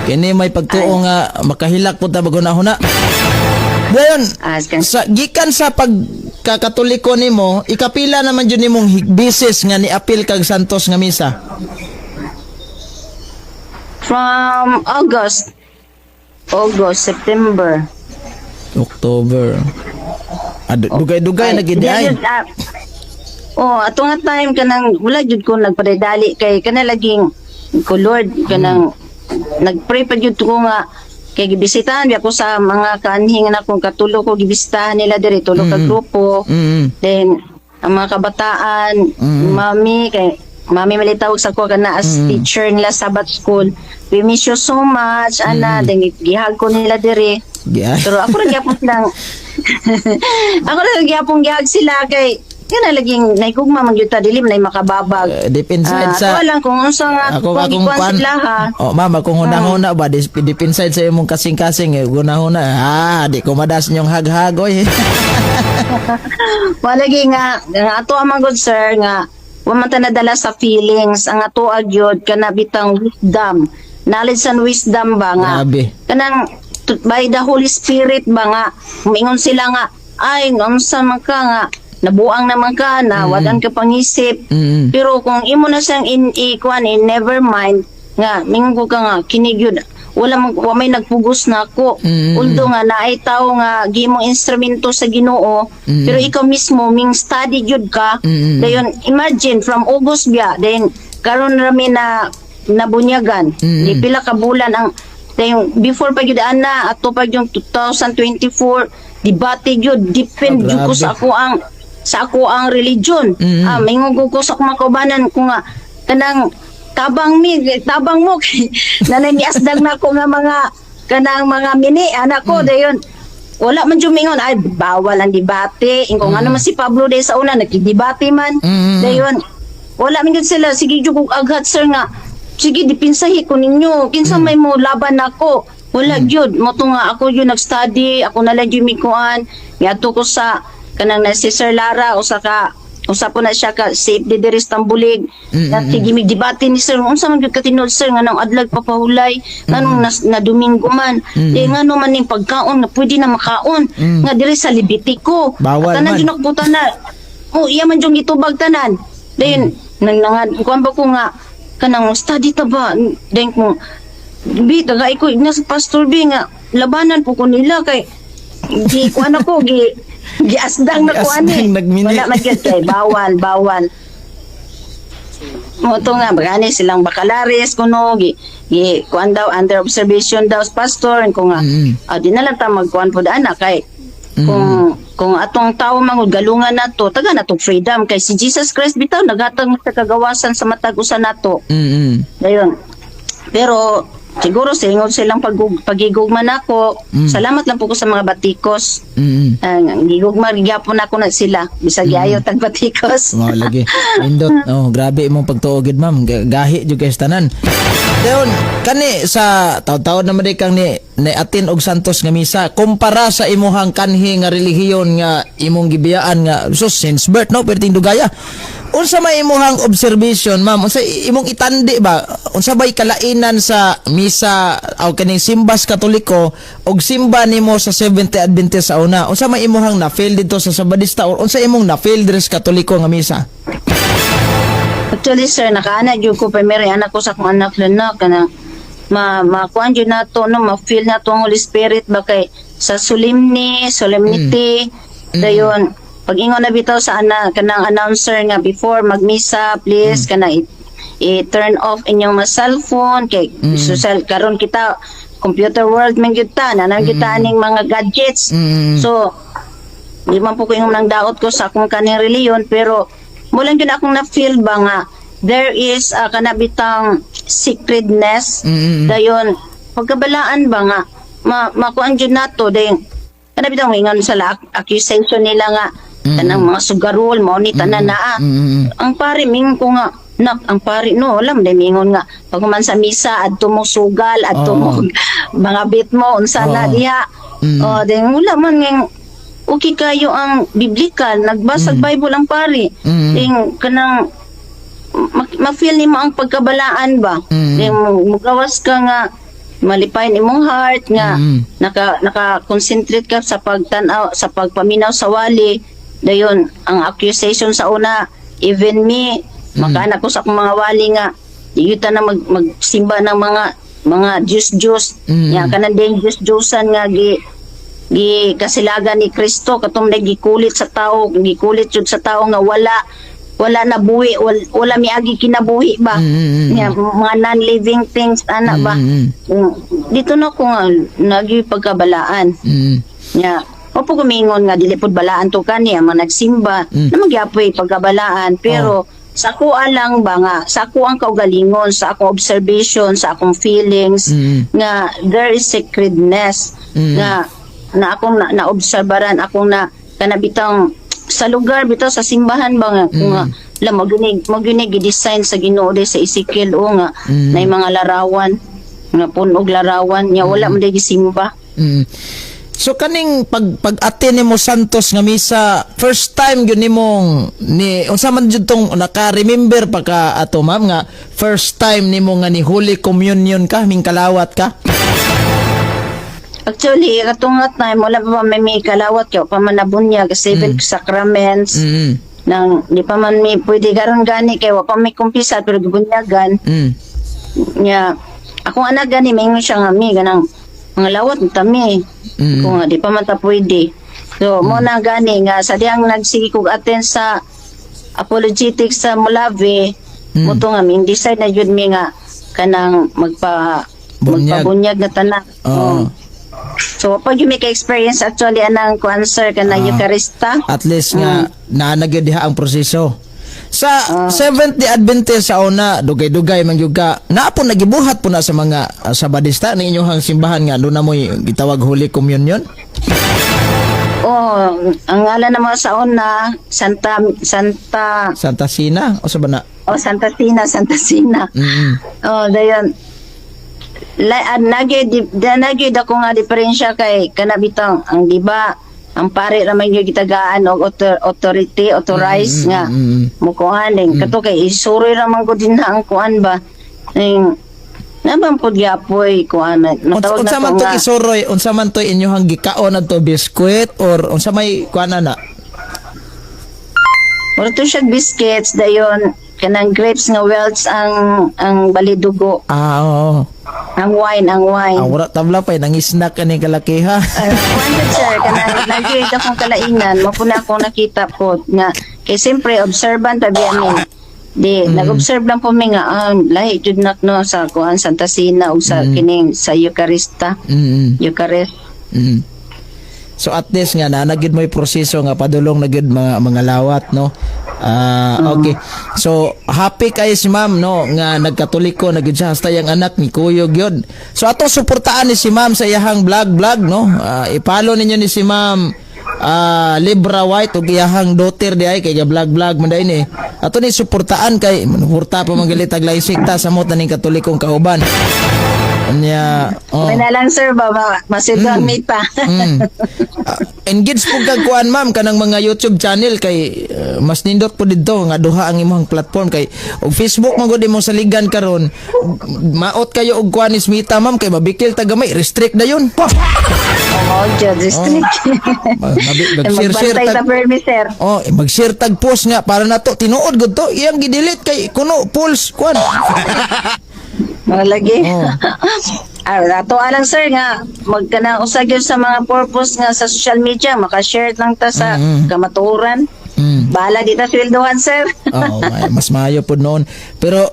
Kini may pagtuo nga makahilak po ta bagunahuna. Dayon, sa gikan sa pagkakatoliko nimo, ikapila naman jud nimong bisis nga ni apil kag Santos nga misa. From August, September. October. Dugay-dugay na gid ay. Ato nga time kanang wala jud ko nagpadali kay kana laging ko Lord kanang nagpray pa jud ko nga kay gibisitahan ako sa mga kanhing na kung katulo ko gibisitahan nila diri tulo ka grupo. Then ang mga kabataan, mami malitawag sa ko kana as teacher nila Sabbath school. We miss you so much ana then gihag ko nila diri. Pero ako ra gyapon lang ako ra gyapon gihag sila kay kana laging naigugma man gyud ta dilim nay makababag. Deep inside sa wala kung unsa nga akong sila ha. Oh, mama kung hunahuna ba deep inside sa imong kasing-kasing hunahuna di ko madas nyong haghagoy. Walagi nga ato amang good sir nga wa man ta nadala sa feelings ang ato agyod kana bitang wisdom, knowledge and wisdom ba nga. Grabe. Kanang by the Holy Spirit ba nga mingon sila nga ay unsa man ka nga nabuang naman ka na wadan ka pangisip. Pero kung imo na siyang in never mind nga mingon ko ka nga kinigyud wala may nagpugos na ako. Although nga naay tao nga gimong instrumento sa Ginoo pero ikaw mismo ming study gyud ka. Dayon imagine from August biya then karon rami na nabunyagan. Di pila ka bulan ang dayon before pa gyud ana ato pa yung 2024 debate gyud depend gyud ko sa ako ang religion. Mingon ko sa kumakubanan ko nga kanang tabang mo nanay niasdag na ko nga mga kanang mga mini anak ko dayon wala man jud mingon ay bawal ang debate kung ano man si Pablo day sa una nagdebate man dayon wala man gyud sila sige jud kog aghat sir nga sige dipinsahi ko ninyo kinsa may mo laban nako wala gyud mo to nga ako yun nag-study ako na lang jud mikuan ngadto ko sa kanang na si Sir Lara usa po na siya ka safe diri sa Tambulig at gimig debate ni Sir unsa man gyud ka tinud Sir nga nang adlag papahulay nganong na Domingo man ngano man ning pagkaon nga pwede na makaon nga diri sa Libitiko tanan jud nakbuta na iya man jud gitubag tanan then nangangad kuan ba ko nga kanang study ta ba then ko bi dagay ko na sa Pastor B nga labanan po ko nila kay di ko ako giasdang na ko ani wala magyud kay bawal mo to nga bagani silang bakalares kuno gi kuan daw under observation daw sa pastor ko nga di na lang ta magkuan pud ana kay kung atong tawo mangud galungan nato taga natong freedom kay si Jesus Christ bitaw naghatag sa kagawasan sa matag usa nato dayon pero siguro singod silang pagigugma nako. Salamat lang po ko sa mga batikos. Gigugma gyapon ako na sila bisag ayaw tag batikos. Wow, lagi. Indot. Oh, grabe imong pagtuogid, ma'am. Gahi jud kay tanan. Dayon kani sa taw-taw naman di kang ni atin og Santos nga misa kumpara sa imuhang kanhi nga relihiyon nga imong gibiyaan nga so since birth no perting dugaya. Unsa may imuhang observation, ma'am? Unsa imong itandi ba? Unsa bay kalainan sa misa o kaning simbas Katoliko og simba nimo sa Seventh Adventist sa una? Unsa may imuhang na-feel dito sa Sabadista or unsa imong na-feel diri sa Katoliko nga misa? Actually sir, nakaana jud ko primary anak ko sa akong anak na kana makuan jud nato no ma-feel nato ang Holy Spirit ba kay sa solemnity dayon pag-ingon na bitaw sa kanang announcer nga before magmisa please kana i-turn off inyong mga cellphone kay social karon kita computer world man gyud ta nanang kita aning mga gadgets so di man po ko ingon nang daot ko sa akong kaning reliyon pero mulang yun akong na-feel ba nga there is kanabitang sacredness dayon pagkabalaan ba nga makuan yun nato dayon kanabitang ingon sa accusation nila nga kanang mga sugarol mao ni tanan naa ang pare ming ko nga nak ang pare no alam day mingon nga pag man sa misa adto mo sugal adto mo mga bit mo unsa na diha dayon wala man nga okay kayo ang biblical, nagbasag Bible ang pari. Ding kanang ma-feel nimo ang pagkabalaan ba? Ding mugawas ka nga malipay nimong heart nga naka-concentrate ka sa pagtanaw sa pagpaminaw sa wali. Dayon ang accusation sa una even me makaanak ko sa akong mga wali nga diyuta na magsimba ng mga Diyos nga kanang Diyos-Diyosan nga gi kasilagan ni Kristo katong gikulit sa tao gikulit jud sa tao nga wala na buhi wala miagi kinabuhi ba nga mga non-living things ana ba dito na ko nga nagi pagkabalaan nga opo kumingon nga dili pud balaan to kaniya mga nagsimba na magyapoy pagkabalaan pero sa ko lang ba nga sa ako ang kaugalingon sa akong observation sa akong feelings nga there is sacredness nga na akong naobserbaran akong na kanabitang sa lugar bitaw sa simbahan ba nga nga la maginig gi-design sa Ginoo sa Ezekiel o nga na mga larawan nga punog larawan nya wala man gisimba. So kaning pag-attend nimo Santos nga misa first time gyud nimong ni unsa man jud tong naka-remember pa ka ato ma'am nga first time nimo nga ni Holy Communion ka ming kalawat ka? Actually, katong nga time, wala pa may kalawat kaya pa man nabunyag, seven sacraments, nang di pa man may pwede karon gani kaya wa pa may kumpisa pero gibunyagan. Nya, akong anak gani, may siya nga mi, ganang mga lawat tami. Kung nga, di pa man ta pwede. So, mo na gani nga, sa diyang nagsige kong attend sa apologetics sa Molave, mo to nga, may decide na yun mi nga, kanang magpabunyag na tanak. So pag yung may ka-experience actually anang cancer ka na Eucharista at least nga naanagyo diha ang proseso sa Seventh Day Adventist sa una dugay-dugay man gyud ka naapon nagibuhat po na sa mga Sabadista ni inyong simbahan nga doon na mo gitawag Holy Communion. Ang ngalan naman sa una Santa Sina o sa bana Santa Sina dayon nagid ako nga diferensya kay kanabitang ang diba ang pare raman yung gitagaan og authority authorized nga mukuhan kato kay isuroy raman ko din na ang kuan ba nabang pud gyapoy kuan natawag na unsa man to isuroy unsa man to inyohang gikaon adto biskwit or unsa may kuan na wala to siya biscuits dayon kanang grapes nga welts ang balidugo oo ang wine wala tabla pa nangisnak kani kalakiha wine sir kanang nagyoy akong kalainan mapuna akong nakita po nga kay siyempre observant tabi amin di nag-observe lang po mi nga lahi jud nak no sa kuan Santa Sina ug sa kining sa Eucharista Eucharist So at least nga na nagid mo yung proseso nga padulong nagid mga lawat, no. Okay. So happy kayo si ma'am, no, nga nagkatoliko nagid siya hasta yang anak ni kuyog yun. So atong suportaan ni si ma'am sa iyahang vlog, no. Ipalo ninyo ni si ma'am Libra White ug iyahang daughter di ay kay vlog man dai ni. Ato ni suportaan kay manurta pa manggalitag laisikta sa mo taning katolikong kauban. Anya, May na lang sir ba masidang meet pa. Engage po kag kuan ma'am kanang mga YouTube channel kay mas nindot po didto nga duha ang imong platform kay og Facebook man gud imong saligan karon maot kayo og kuan ni Smita ma'am kay mabikil ta gamay restrict na yun. Jud district. Mag-share Magbantay ta permi sir. Mag-share tag post nga para nato tinuod gud to iyang gidelete kay kuno pulse kuan. Lagi. Ato alang sir nga magkanang usag yun sa mga purpose nga sa social media maka-share lang ta sa kamatuoran. Bahala di ta sweldohan sir. Mas maayo pud noon. Pero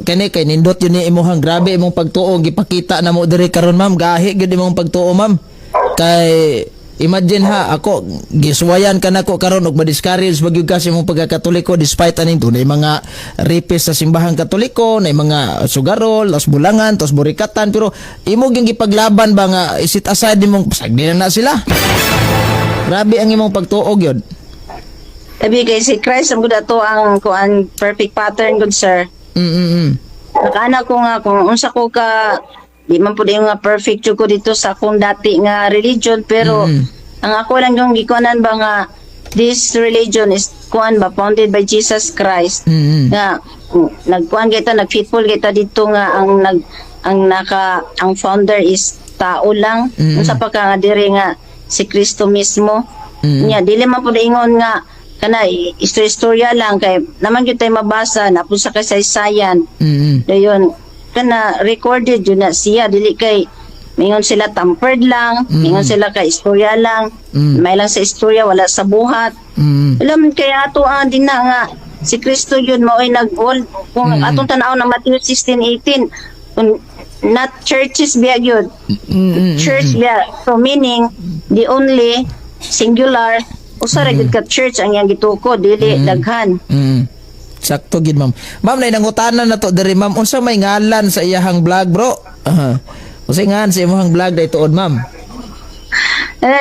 kani kay nindot yun ni imuhang grabe imong pagtuo gipakita na mo diri karon ma'am gahi gyud imong pagtuo ma'am. Kay imagine ha, ako giswayan ka nako karon og ma-discourage bagyud kasi imong pagkakatoliko despite aning dunay mga rapist sa simbahang katoliko, nay mga sugarol, tos bulangan, tos burikatan, pero imo gyud gipaglaban ba nga isit aside imong pasagdi na sila. Grabe ang imong pagtuo gyud. Sabi kay si Christ ang gud ato ang kuan perfect pattern good sir. Nakana ko nga kung unsa ko ka di man pud yung nga perfect jud ko dito sa akong dati nga religion pero ang ako lang yung gikuanan ba nga this religion is kuan ba founded by Jesus Christ nga nagkuan kita nagfaithful kita dito nga ang founder is tao lang unsa pa ka nga diri nga si Kristo mismo nya dili man pud ingon nga kana istorya lang kay naman gyud tay mabasa na pud sa kasaysayan dayon kana recorded yun na siya dili kay mingon sila tampered lang mingon sila kay istorya lang may lang sa istorya wala sa buhat alam kaya ato din na nga si Kristo yun mao'y nag-old kung atong tanaw ng Matthew 16:18 not churches biya yun church biya so meaning the only singular usara gid ka church ang yang gituko dili daghan. Sakto gid ma'am. Ma'am nay nangutanan na to diri ma'am unsa may ngalan sa iyahang vlog bro? Unsay ngalan sa imong vlog day tuod ma'am?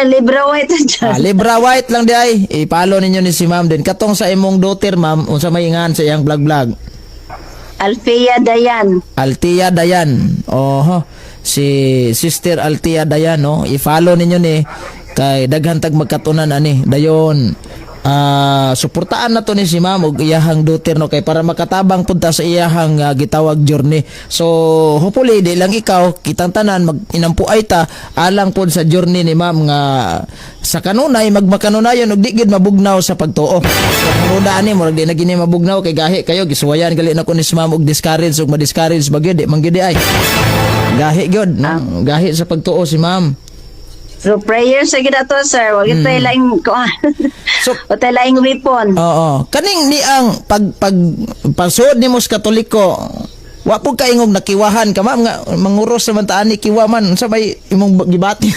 Libra White dyan. Libra White lang di ay. I-follow ninyo ni si ma'am din. Katong sa imong daughter ma'am unsa may ngalan sa iyang vlog? Althea Dayan. Althea Dayan. Si Sister Althea Dayan no. I-follow ninyo ni kay daghan tag magkatunan ani. Dayon suportaan na to ni si ma'am og iyahang daughter no kay para makatabang punta sa iyahang gitawag journey. So hopefully di lang ikaw kitang tanan mag-inampuay ta alang pod sa journey ni ma'am nga sa kanunay magmakanunayon og di gid mabugnaw sa pagtuo. Muda ani murag di na gini mabugnaw kay gahi kayo giswayan gali na ko ni si ma'am og discourage og ma-discourage bagyo di man gyud ay. Gahi gyud no? Gahi sa pagtuo si ma'am. So prayer sa gid ato sir, wag tay laing kuan. So tay laing weapon. Oo. Kaning ni ang pagsuod nimo sa Katoliko, wa po kaingog nakiwahan ka ma'am nga manguros sa mantaan ni kiwa man unsa may imong gibati.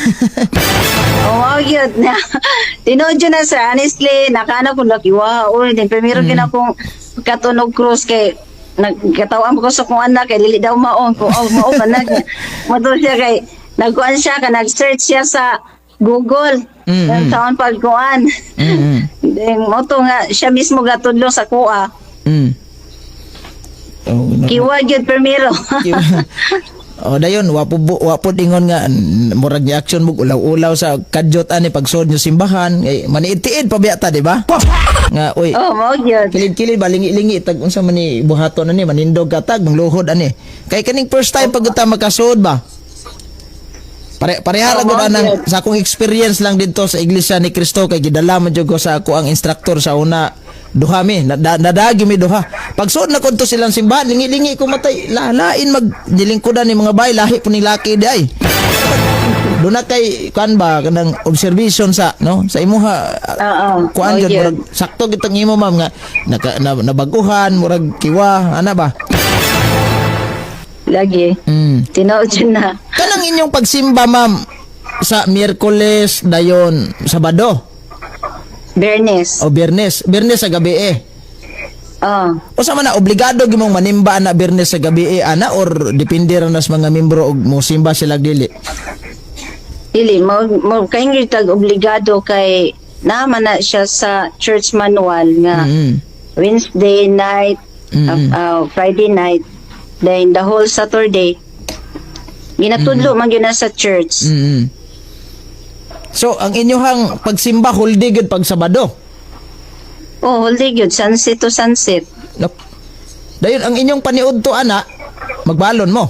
Yun na. Tinuod yun na sir, honestly, nakana ko nakiwa. Din primero gina kong katunog cross kay nagkatawan ko sa kong anak kay dili daw maon ko maon anak niya. Mato siya kay nagkuan siya ka nag-search siya sa Google taon pagkuan then moto nga siya mismo gatudlo sa kuha kiwa gyud primero dayon wapod ingon nga murag reaction mo ulaw-ulaw sa kadyot ani pagsud nyo simbahan maniid-tiid pa biyata di ba nga oy mao gyud kilid-kilid ba lingi-lingi tag unsa man ni buhaton ani manindog katag mangluhod ani kay kaning first time pag uta makasud ba pareha lang gud anang sa akong experience lang dito sa Iglesia ni Cristo kay gidala man jud ko sa ako ang instructor sa una duha mi nadagi mi duha pagsuod na kunto silang simbahan lingi-lingi ko matay lain magdilingkudan ni mga bay lahi po ni laki di ay duna kay kan ba kanang observation sa no sa imuha kuan jud murag sakto gitong imo ma'am nga nabaguhan murag kiwa ana ba lagi tinuod yun na kanang inyong pagsimba ma'am sa Miyerkules dayon Sabado Bernes. o Biyernes sa gabi Oh. O sa man na obligado gimong manimba na Biyernes sa gabi ana or depende ra nas mga membro og mo simba sila dili. Dili mo kaingit tag obligado kay naman na siya sa church manual nga Wednesday night, Friday night, then the whole Saturday. Ginatudlo man gyud na sa church. So ang inyong pagsimba huldi gud pag Sabado. Oh, huldi gyud sunset to sunset. Nop. Dayon ang inyong paniudto ana magbalon mo.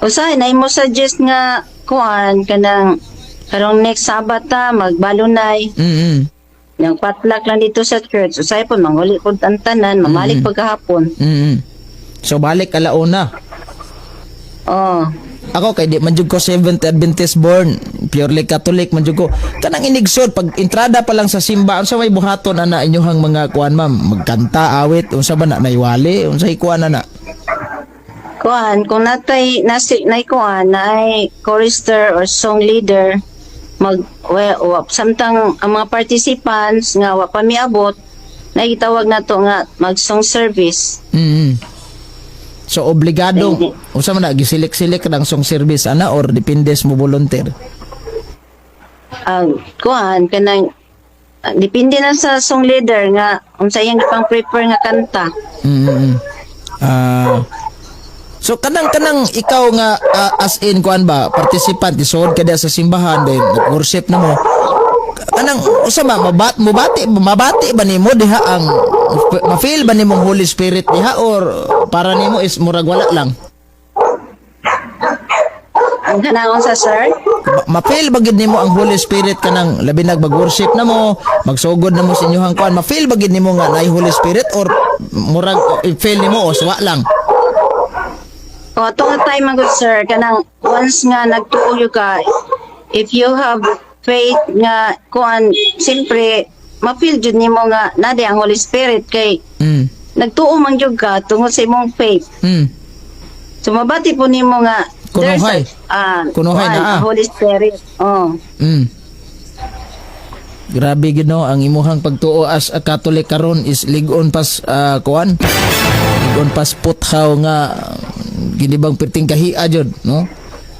Usahay na mo suggest nga kuan kanang karong next Sabata magbalunay. Yang patlak lang dito sa church. Usahay po manghuli pud ang tanan, mamalik pagkahapon. So balik alauna. Oh. Ako kay di man jud ko Seventh Adventist born, purely Catholic man jud ko. Kanang inigsod pag entrada pa lang sa simba, unsa may buhaton ana inyong mga kuan ma'am, magkanta, awit, unsa ba na naiwali, unsa kuan ana? Kuan kung natay kuan nay chorister or song leader samtang ang mga participants nga wa pa miabot na gitawag nato nga mag song service. So obligado unsa man na gisilik-silik ng song service ana or depende mo volunteer? Kuan kanang depende na sa song leader nga unsa iyang ipang prepare nga kanta. So kanang ikaw nga as in kuan ba participant isod ka sa simbahan then worship na mo kanang usa mabati ba nimo diha ang ma-feel ba nimong Holy Spirit diha or para nimo is murag wala lang? Ang kanang sa sir? Ma-feel ba gid nimo ang Holy Spirit kanang labi mag-worship na mo, magsugod na mo sa inyong kuan, ma-feel ba gid nimo nga naay Holy Spirit or murag feel nimo o wa lang? O, itong time good sir, kanang once nga nagtuo ka, if you have faith nga, kuan, siyempre, ma-feel jud nimo nga, nade ang Holy Spirit, kay, nagtuo man jud ka, tungod sa imong faith. So, mabati po nimo nga, kunuhay. Kunuhay na Holy Spirit. Oh. Grabe gid no ang imuhang pagtuo as a Catholic karon is ligon pas kuan. Ligon pas puthaw nga ginibang perting kahia jud no.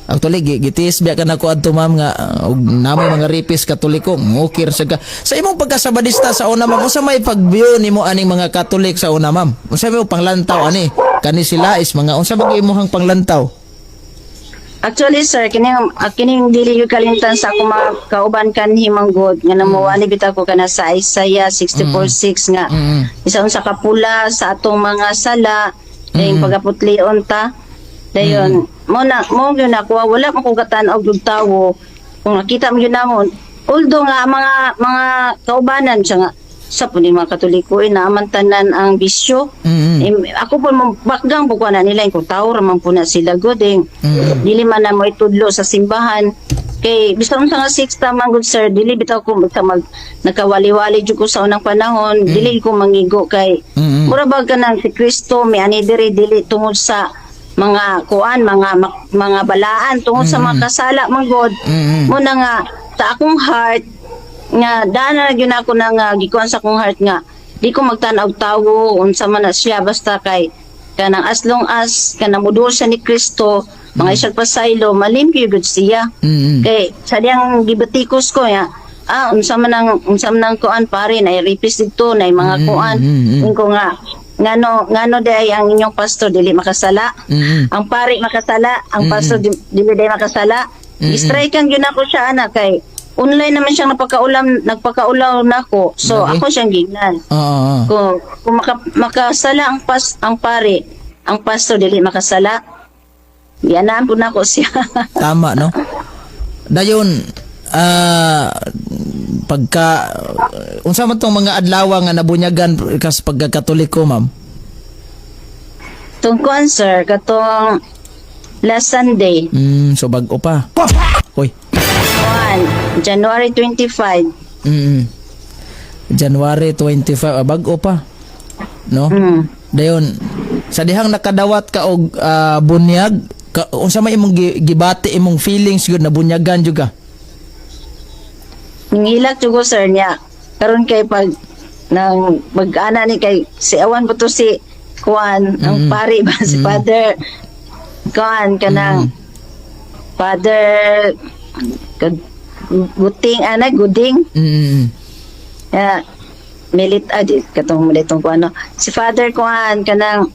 Actually gitis biya ka nako adto ma'am nga og namay mga ripis Katoliko mukir sa ka. Sa imong pagkasabadista sa una ma'am unsa may pagview nimo aning mga Katolik sa una ma'am? Unsa may panglantaw ani? Kani sila is mga unsa ba imong panglantaw? Actually sir, kining dili yung kalimtan sa akong mga kauban kanhi manggod nga namuwali bitaw ko kana sa Isaiah 64:6 nga isaon sa kapula sa atong mga sala yung pagaputlion ta dayon mo gyud ako wala man ko katan-og og tawo kung nakita mo gyud namon although nga mga kaubanan siya nga sa po ni mga Katoliko naaman tanan ang bisyo. Ako po bakgang po na nila kung tao raman po na sila goding dili man na mo itudlo sa simbahan kay bisan sa nga 6 man good sir dili bitaw ko nakawali-wali jud ko sa unang panahon dili ko mangigo kay mura ba kanang si Kristo may ani dili tungod sa mga kuan mga balaan tungod sa mga kasala man god mo na nga sa akong heart nga dana gyud ako nang gikuan sa akong heart nga di ko magtan-og tawo unsa man na siya basta kay kanang as long as kanang mudul siya ni Kristo mga isang pasaylo malimpyo gud siya kay sa diyang gibatikos ko ya unsa man nang kuan pare na ripis dito na mga kuan ko nga ngano day ang inyong pastor dili makasala ang pare makasala ang pastor dili day makasala i-strikean gyud ako siya ana kay online naman siyang nagpakaulaw nako. So ako siyang gignan. Kung makasala ang pare, ang pastor dili makasala. Gianaan po nako siya. Tama no. Dayon pagka unsa man tong mga adlaw nga nabunyagan kas pagka-Katoliko ma'am? Tungkuan sir katong last Sunday. So bag-o pa. Hoy. January 25. January 25 bag-o pa. No? Dayon sa dihang nakadawat ka og bunyag unsa may imong gibati imong feelings gyud nabunyagan jud ka? Ningilak jud ko sir niya. Karon kay pag nang mag-ana ni kay si awan po to si Kuan, ang pari ba si Father Kuan kanang Father Guting Guding. Milit katong militong ko ano. Si Father Kuan kanang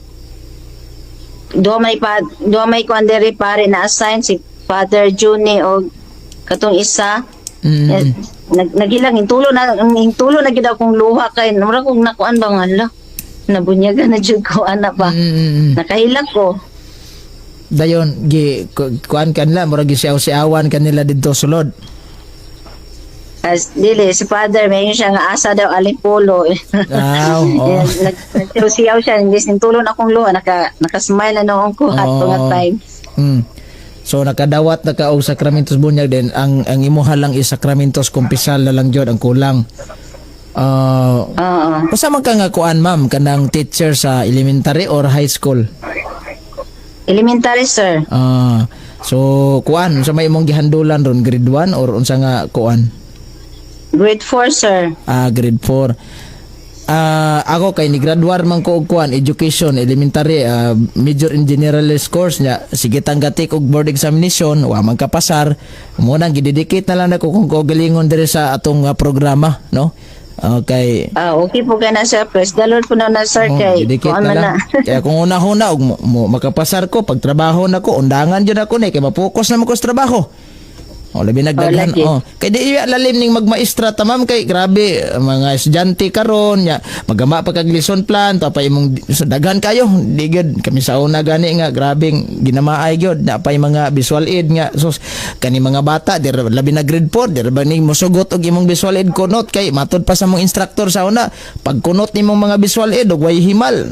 do may kuan diri pare na assign si Father Juni o katong isa. Nagilang intulo na gid akong luha kay mura kog nakuan ba nga nabunyagan na jud ko ana pa. Nakahilak ko. Dayon kuan kanila mura gisiaw-siawan kanila didto sulod. As dili si Father may siya nga asa daw alipulo. Wow. Nagsiyaw siya hindi intulon akong luha naka-smile na noong ko at nga time. So nakadawat na ka og sakramentos bunyag din ang imuha lang is sakramentos kumpisal na lang jud ang kulang. Usa man ka nga kuan ma'am kanang teacher sa elementary or high school? Elementary sir. So kuan unsa may imong gihandulan ron grade 1 or unsa nga kuan? Grade 4 sir. Grade 4. Ako kay ni graduar man ko og kuan education elementary major in generalist course nya sige tanggatik og board examination wa man ka pasar mo nang gidedicate na lang nako kung galingon diri sa atong programa no. Okay. Okay po ka na sir. Praise the Lord po na sir kay kuan man na. Kaya kung una-una og makapasar ko pag trabaho nako undangan jud ako ni kay mapokus na mo ko sa trabaho. Labi nagdaghan. Kay di lalim ning magmaestra tamam kay grabe mga estudyante karon nya magama pa kag lesson plan tapay imong daghan kayo di gid kami sa una gani nga grabeng ginamaay gyud na pay mga visual aid nga sus kani mga bata dir labi na grade 4 dir ba ning mosugot og imong visual aid kunot kay matud pa sa mong instructor sa una pag kunot nimong mga visual aid og way himal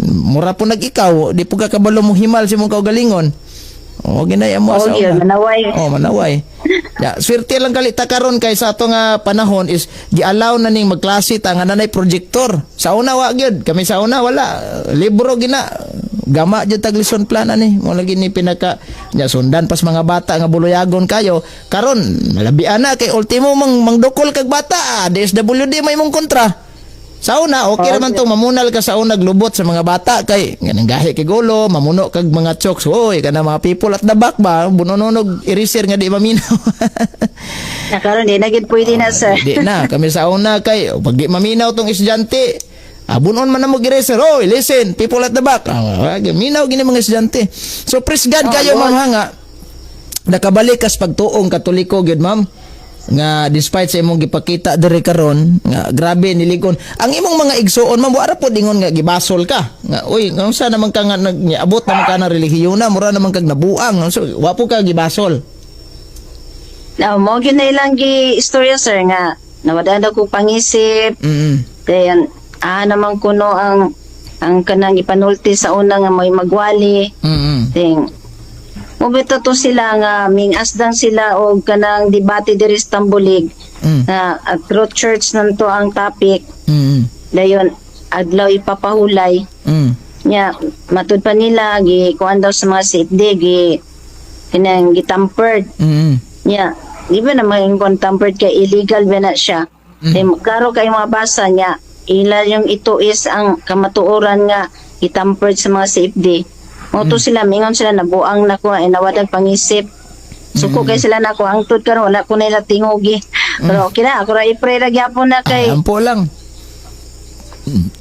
mura po nag-ikaw di po ka kabalo mo himal sa imong kaugalingon. Ginaya mo sa manaway. Manaway. Swerte lang kalita karon kay sa ato nga panahon is gi-allow na ning magklase ta nga nanay projector. Sa una wa gyud, kami sa una wala. Libro gina. Gama jud tag lesson plan ani. Mo lagi ni pinaka nya sundan pas mga bata nga buloyagon kayo. Karon malabi ana kay ultimo mangdukol kag bata. DSWD may mong kontra. Sa una, okay naman to mamunal ka sa una glubot sa mga bata kay ganang gahi kay gulo, mamuno kag mga chokes. Oy, kana mga people at the back ba, bunononog eraser nga di maminaw. Karon di na gid pwede na sir. Di na, kami sa una kay pag di maminaw tong estudyante, bunon man na mo eraser. Oy, listen, people at the back. Minaw gini mga estudyante. So praise God kayo ma'am nga. Nakabalik kas pagtuong Katoliko gyud ma'am. Nga despite sa imong gipakita diri karon nga grabe niligon ang imong mga igsuon man ara po dingon nga gibasol ka nga uy unsa naman ka nga abot naman ka na relihiyon na mura naman kag nabuang so wa po ka gibasol. Mo gyud na ilang gi istorya sir nga nawadaan ko pangisip. Then naman kuno ang kanang ipanulti sa una nga may magwali. Then mubito to sila nga mingasdan sila og kanang debate diri sa Tambulig na Truth Church nanto ang topic. Dayon adlaw ipapahulay. Nya matud pa nila gi kuan daw sa mga CFD gi kanang gitampered. Nya di ba na mga tampered kay illegal ba na siya. Klaro kay mga basa niya ila yung ito is ang kamatuoran nga gitampered sa mga CFD. Moto sila mingon sila nabuang na ko nawadag pangisip. Suko kay sila nako angtod karon wala ko nila tingugi. Pero okay na ako ra i-pray ra gyapon na kay. Ampo lang.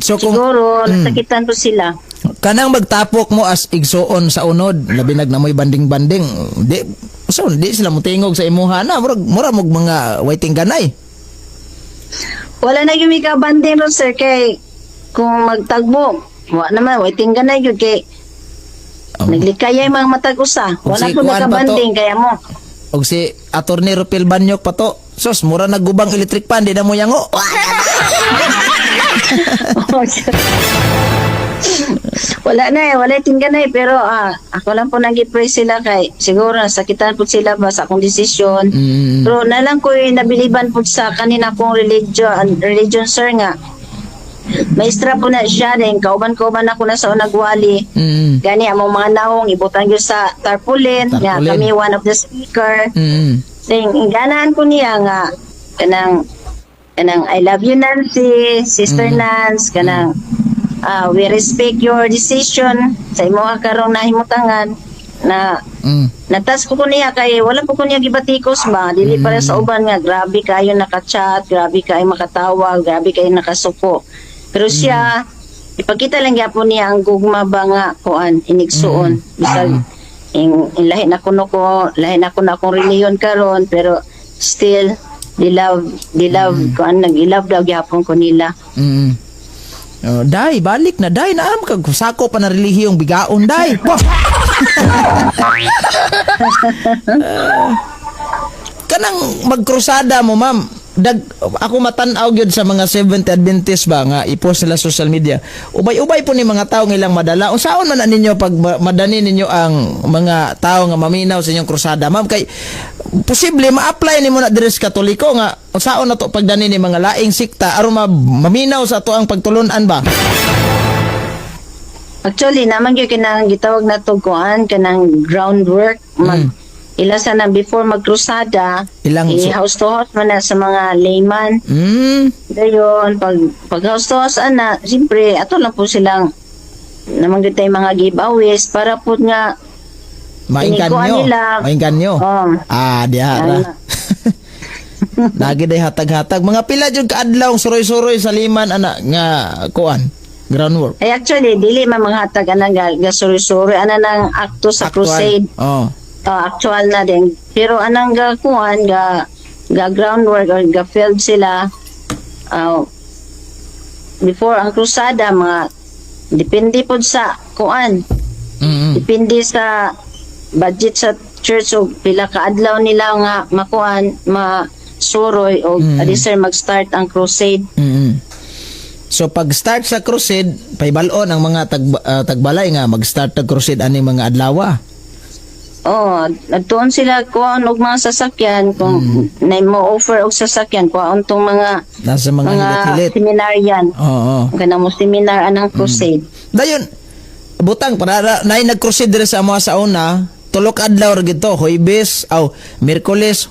So siguro nasakitan po sila. Kanang magtapok mo as igsuon sa unod labi nagnamoy banding-banding. Di so di sila motingog sa imuha na mura mog mga waiting ganay. Wala na gyud ka banding ron sir kay kung magtagbo wa naman waiting ganay gyud kay naglikaya yung mga matag usa. Wala po nakabanding kaya mo. Og si Attorney Rupil Banyok pa to. Sos, mura naggubang electric pan. Di na mo yango. Wala na wala tinggan na pero ako lang po nag-pray sila kay siguro nasakitan po sila ba sa akong desisyon. Pero na lang ko nabiliban po sa kanina kong religion sir nga maestra po na siya din kauban-kauban ako na sa unagwali. Gani among mga naong ibutang gyud sa tarpaulin nga Tarpaulin. kami one of the speaker. Mm. Then inganahan ko niya nga kanang I love you Nancy, Sister Nance, kanang we respect your decision sa imo karong nahimutangan na natas ko niya kay wala po ko niya gibatikos ba dili para sa uban nga grabe kayo nakachat, grabe kayo makatawag, grabe kayo nakasuko. Pero siya ipakita lang gyapon niya ang gugma ba nga kuan inigsuon bisag lahi na kuno ko lahi na kuno akong reliyon karon pero still di love kuan nag-love daw gyapon ko nila. Oh, dai, balik na dai na am kag sako pa na relihiyong bigaon dai. Kanang magkrusada mo ma'am. Ako matan-aw gyud sa mga Seventh Adventist ba nga i-post nila social media. Ubay-ubay po ni mga tao nga ilang madala. Unsaon man na ninyo pag madani ninyo ang mga tao nga maminaw sa inyong krusada ma'am kay posible ma-apply nimo na diri sa Katoliko nga unsaon na to pagdani ni mga laing sikta aron maminaw sa ato ang pagtulunan ba? Actually, naman yung kinang gitawag na to kuan, kanang groundwork. Ilasa na before magkrusada, house to house man na sa mga layman. Dayon, pag house to house na, siyempre, ato lang po silang namang tayo mga giveaways para po nga Maingkan nyo. Dihara. Lagi day hatag-hatag. Mga pila jud kaadlaw suroy-suroy sa liman ana nga kuan. Groundwork. Ay actually, dili man manghatag anang gasuri-suri, ana nang akto sa crusade. Actual na din. Pero anang gakuan, ga groundwork or ga field sila, before ang krusada, mga, depende po sa kuan. Depende sa budget sa church o pila kaadlaw nila nga makuan, masuroy o sir mag-start ang crusade. So pag start sa crusade, paibalon ang mga tagbalay nga mag-start ang crusade aning mga adlaw. Doon sila kuan og mga sasakyan kung na mo offer og sasakyan kuan tong mga nasa mga hilit-hilit. Seminaryan. Kana mo seminar anang crusade. Dayon butang para nay nag-crusade diri sa mga sauna, tulok adlaw ra gito, Huwebes, Miyerkules,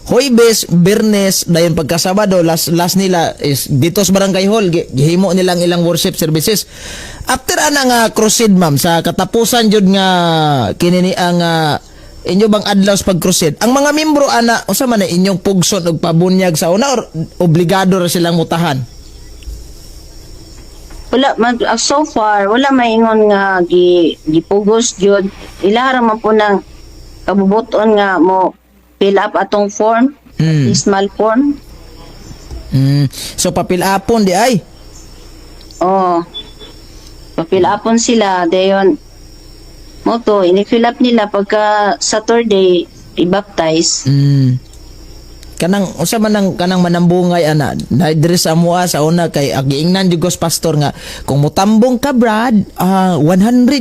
Huwebes, Biyernes, dayon pagka Sabado, last nila is dito sa Barangay Hall, gihimo nilang ilang worship services. After ana nga crusade ma'am, sa katapusan jud nga kinini ang inyo bang adlaw sa pag-crusade, ang mga membro ana, unsa man na inyong pugson og pabunyag sa una or obligado ra silang mutahan? Wala so far wala maingon nga gipugos jud. Ilahara man po nang kabubuton nga mo fill up atong form, small form. So papil apon di ay? Papil upon sila, dayon mo to, ini-fill up nila pagka Saturday, i-baptize. Kanang usa man nang kanang manambungay ana diri sa amoa sa una kay agiingnan jud gos pastor nga kung mutambong ka Brad 100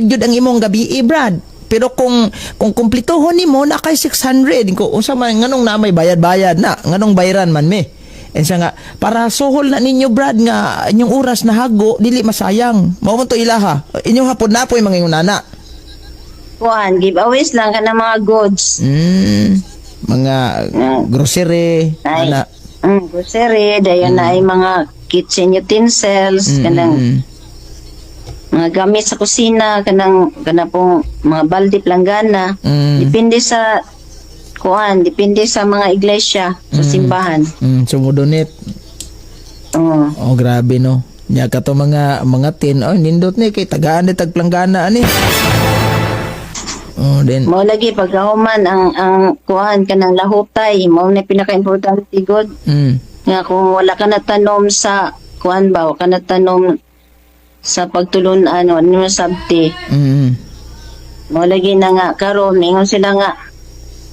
jud ang imong gabi Brad, pero kung kumplituhon nimo na kay 600 ko unsa man nganong na may bayad-bayad na nganong bayaran man me. Ensa nga para suhol na ninyo Brad nga inyong oras na hago dili masayang. Mao man to ilaha. Inyong hapon na poy mga ngunana. Kuan giveaways lang kana mga goods. Mga grocery ana. Grocery dayon na ay mga kitchen utensils kanang mga gamit sa kusina kana pong mga balde planggana. Depende sa kuan, depende sa mga iglesia sa simbahan. Sumudonit. Grabe no. Nya ka to mga tin nindot ni kay tagaan ni tagplanggana ani. Then mo lagi pagkahuman ang kuan kanang lahutay mo na pinaka-importante god. Nga kung wala ka na tanom sa kuan ba, wala ka na tanom sa pagtulon ano sabti. Mo lagi na nga karon ingon sila nga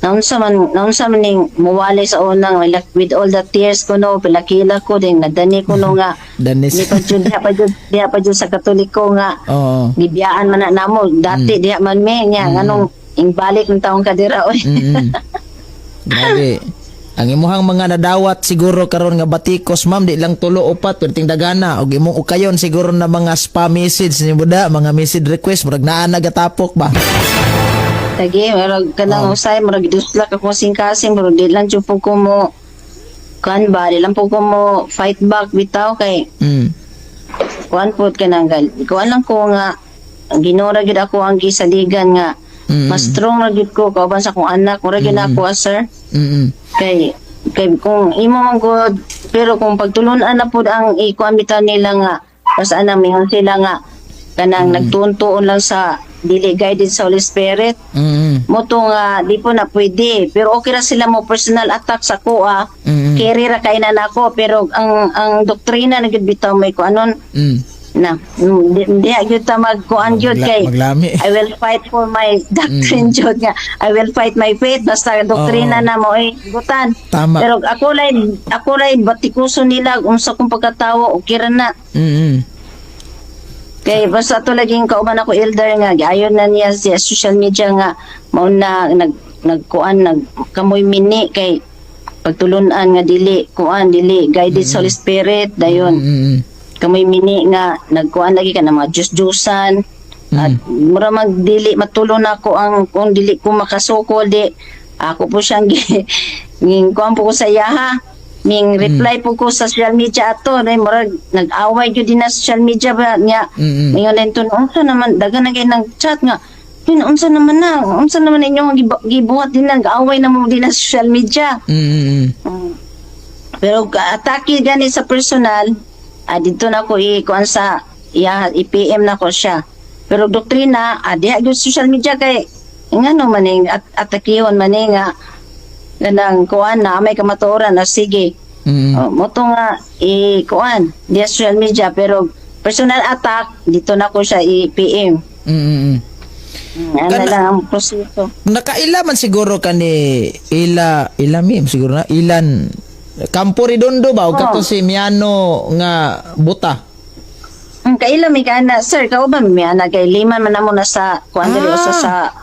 naunsa man ning muwalay sa unang with all the tears ko no pilakila ko din nadani ko no nga di pa jud sa Katoliko nga bibiyaan man na namo dati diha man me nya nganong ingbalik ng taong kadira oy. Grabe. Ang imuhang mga nadawat siguro karon nga batikos ma'am di lang tulo upat perting dagana og imong ukayon siguro na mga spam message ni buda, mga message request murag naa nagatapok ba. Lagi, marag kanang usay, marag dusla ka kung singkasing, pero di lang dyan po ko mo, kan ba, di lang po ko mo fight back bitaw kay, kuan po ka nang kuan lang ko nga, ginura gid ako ang gisaligan nga, mas strong na gid ko, kauban sa kong anak, mura gid ako, sir. Kay kung imo man good, pero kung pagtulunan na po ang ikuan bitaw nila nga, pas anang mingon sila nga, kanang nagtuon lang sa dili guided sa Holy Spirit. Moto nga di po na pwede, pero okay ra sila mo personal attack sa kuha. Kiri ra kay na nako, pero ang doktrina na gid bitaw may kuanon na di gyud ta magkuan gyud kay maglami. I will fight for my doctrine jud nga I will fight my faith basta doktrina na mo gutan. Tama. Pero ako lay batikuso nila unsa kong pagkatawo okay ra na. Kay basta to laging kauban ako elder nga giayon na niya sa social media nga mao na kamoy mini kay pagtulunan nga dili guided sa Holy Spirit dayon. Kamoy mini nga nagkuan lagi ka na mga juice-juicean at mura magdili matulon ako ang kung dili ko makasukol di ako po siyang kuan po ko sa yaha ming reply po ko sa social media ato na murag nag-away gyud din na social media ba niya ngayon lang to unsa naman dagan na kay nang chat nga unsa naman inyong gibuhat din nag-away na mo din na social media. Pero atake gani sa personal dito na ko ikuan sa i-PM na ko siya pero doktrina diha gyud social media kay ngano maning atakihon maning nga ganang kuan na may kamatuoran na sige. Moto nga kuan di social media pero personal attack dito na ko siya i-PM. Ano lang ang proseso. Nakaila man siguro kani ila mim siguro na ilan Campo Redondo ba o kato si Miano nga buta. Kaila mi kana sir kao ba mi ana kay lima man namo na sa kuan diri sa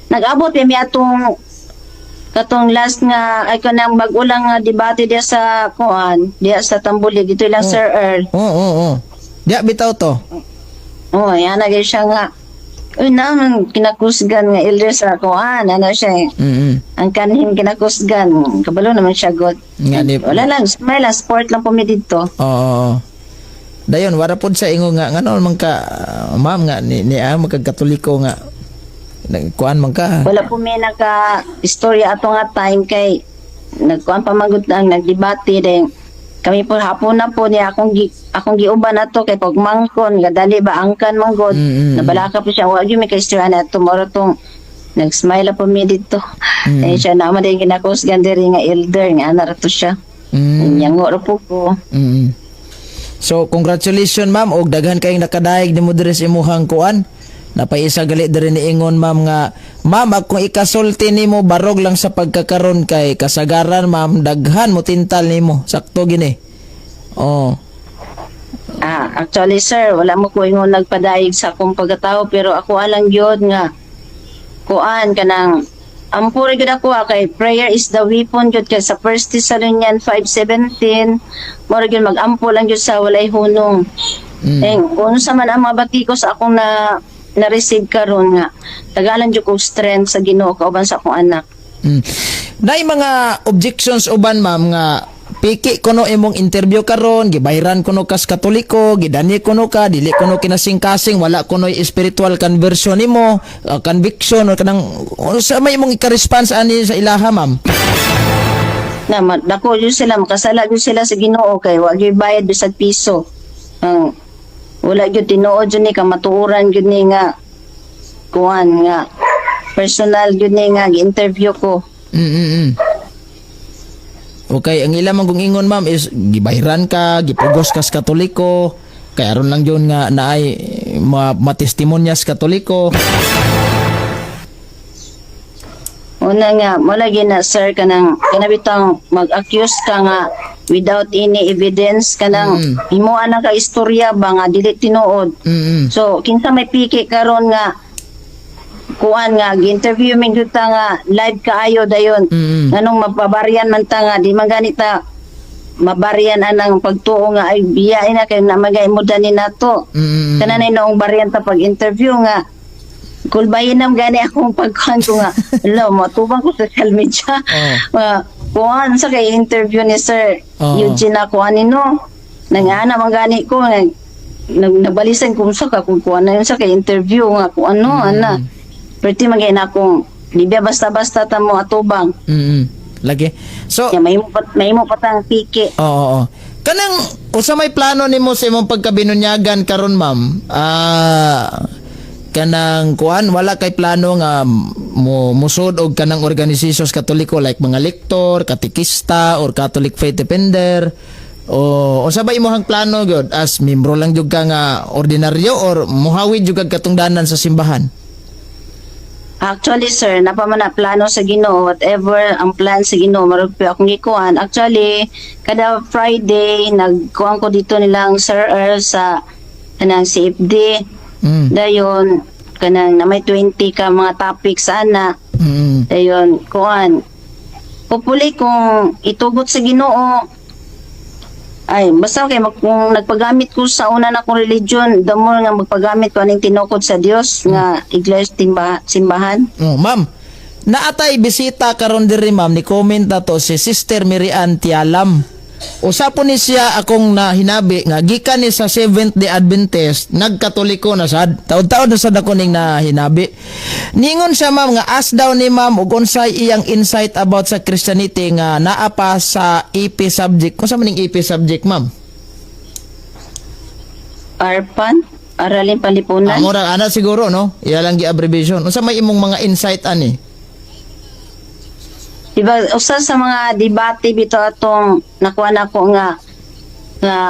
nag-abot mi atong katong last nga ay kanang bag-ulang nga debate diya sa kuan diya sa Tambuli dito lang Sir Earl. Diya bitaw to. Yan na siya nga naman kinakusgan nga elder sa kuan ano siya ang kanhin kinakusgan kabalo naman siya god wala lang smile lang sport lang po mi dito. Dayon wala pod sa ingo nga ngano man ka ma'am nga ni magkatoliko nga nagkuan man ka wala po may naka istorya ato nga time kay nagkuan pa magut ang nagdebate din kami po hapon na po niya akong giuban ato kay pagmangkon gadali ba angkan manggod nabalaka po siya wa gyud may kaistorya na tomorrow tong nag-smile po mi dito siya naman din kinakusgan diri nga elder nga ana to siya nyango ra po ko. So congratulations ma'am og daghan kayong nakadaig nimo diri sa imuhang kuan. Napaisa gali diri ni ingon ma'am nga ma'am kung ikasulti nimo barog lang sa pagkakaron kay kasagaran ma'am daghan mo tintal nimo sakto gini. Actually sir wala mo ko ingon nagpadaig sa akong pagkatao pero ako alang gyud nga kuan kanang ampuri gud ako kay prayer is the weapon gyud kay sa 1 Thessalonians 5:17 mura gyud magampo lang gyud sa walay hunong. Kung sa man ang mga batikos akong na-receive karon nga tagalan jud ko strength sa Ginoo kauban sa akong anak. Nay mga objections uban ma'am nga piki kuno imong interview karon gibayran kuno kas Katoliko gidani kuno ka dili kuno kinasing-kasing wala kuno spiritual conversion nimo conviction o kanang sa may imong ika-response ani sa ilaha ma'am. Dako yun sila makasala yun sila sa Ginoo kay wa gyud bayad bisag piso. Wala gyud tinuod yun ni kamatuoran gyud ni nga kuan nga personal gyud ni nga gi-interview ko. Okay, ang ilang kung ingon ma'am is gibayran ka, gipugos ka sa Katoliko, kay aron lang yun nga naay matestimonyas Katoliko. Una nga, malagi na sir kanang kinabitang mag-accuse ka nga without any evidence kanang himuan na ka istorya ba nga dili tinuod. So kinsa may piki karon nga kuan nga gi-interview mi gyud ta nga live kaayo dayon. Nganong mapabaryan man ta nga di man ganita mabaryan anang pagtuo nga ay biyain na kay na magay mo dani nato. Kananay noong baryan ta pag interview nga kulbayin nam gani akong pagkuhan ko nga hello matubang ko sa social media. Kuan sa kay interview ni Sir Eugene ako anino nangana man gani ko nga nagbalisan kung sa kung kuan na yun sa kay interview nga kung ano ana perti magay na akong di ba basta-basta ta mo atubang. Lagi. So, Ya, may mo patang piki. oo. Kanang usa may plano nimo sa imong pagkabinunyagan karon ma'am. Kanang kuan wala kay plano nga musud og kanang organisasyon Katoliko like mga lektor, katekista or Catholic faith defender o usa ba imong plano gyud as membro lang jud ka nga ordinaryo or muhawid jud kag katungdanan sa simbahan? Actually, sir, napamana plano sa Ginoo, whatever ang plan sa Ginoo, marugpi akong gikuan. Actually, kada Friday, nagkuhan ko dito nilang Sir Earl sa kanang CFD. Dayon, kanang na may 20 ka mga topics sana. Dayon, kuhan. Hopefully, kung itugot sa Ginoo, ay, basta kay kung nagpagamit ko sa una na kong religion, the more nga magpagamit ko aning tinukod sa Dios nga iglesia simbahan. Ma'am, naatay bisita karon diri ma'am ni comment na to si Sister Miriam Tialam. Usapon ni siya akong nahinabi nga gikan ni sa Seventh-day Adventist nagkatoliko na sad. Taud-taud na sad ako ning nahinabi. Ningon siya ma'am nga as daw ni ma'am ug unsay iyang insight about sa Christianity nga naa pa sa EP subject. Unsa man ning EP subject ma'am? ARPAN, Aralin Palipunan. Mura ana siguro no. Iya lang gi abbreviation. Unsa may imong mga insight ani? Diba, usa sa mga debate bito atong nakuha na ko nga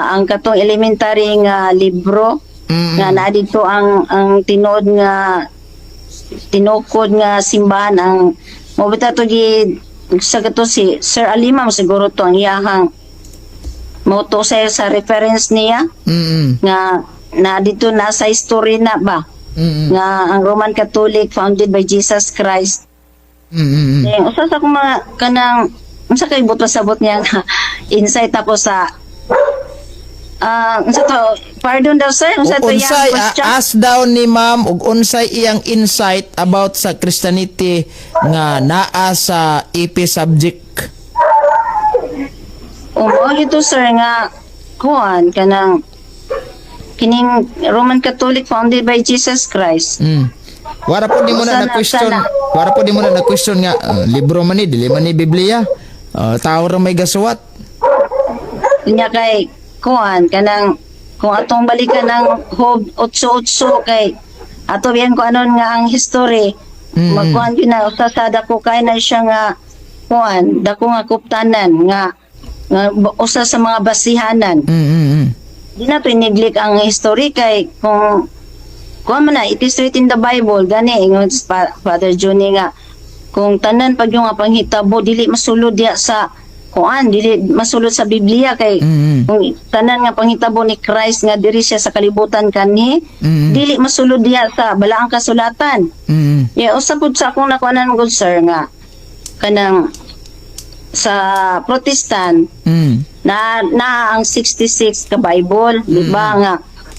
ang katong elementary nga libro nga na dito ang tinuod nga tinukod nga simbahan ang mo bitaw to gi sa kato si Sir Alima siguro to ang iyahang moto sa reference niya nga na dito na sa history na ba nga ang Roman Catholic founded by Jesus Christ. Usa sa akong mga kanang unsa kay buto-sabot niya nga insight tapos sa unsa to pardon daw sir unsa to unsay yang question as daw ni ma'am ug unsay iyang insight about sa Christianity nga naa sa EP subject? mo ito sir nga kuan kanang kining Roman Catholic founded by Jesus Christ. Wara po di mo na question. Wara po di mo na question nga libro man ni dili man ni Biblia. Tao ra may gasuwat. Kunya kay kuan kanang kung atong balikan ng Job 8:8 kay ato biyan ko anon nga ang history. Magkuan gyud na usa sa dako kay na siya nga kuan dako nga kuptanan nga usa sa mga basihanan. Di na to neglect ang history kay kung man na, it is written in the Bible, gani, ingon Father Johnny nga, kung tanan pag yung panghitabo, dili masulod diya sa, kuan, dili masulod sa Biblia, kay, kung tanan nga panghitabo ni Christ nga diri siya sa kalibutan kani, dili masulod diya sa balaang kasulatan. Usapod sa akong nakuanan good sir nga, kanang, sa Protestant, na ang 66 ka Bible, di ba nga,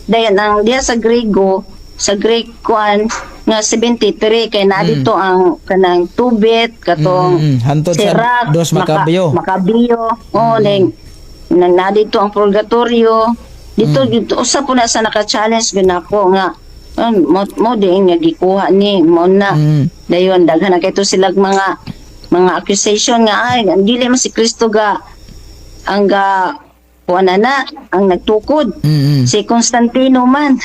dayan ang diya sa Grego, sa Greek kuan nga 73 kay na dito ang kanang Tubit katong hantod sa Sirach, dos Makabyo. ning na dito ang purgatorio dito usa po na sa naka-challenge ginako nga mo din nga gikuha ni mo na dayon daghan na kay to sila mga accusation nga ay dili man si Kristo ga ang kuan na ang nagtukod si Constantino man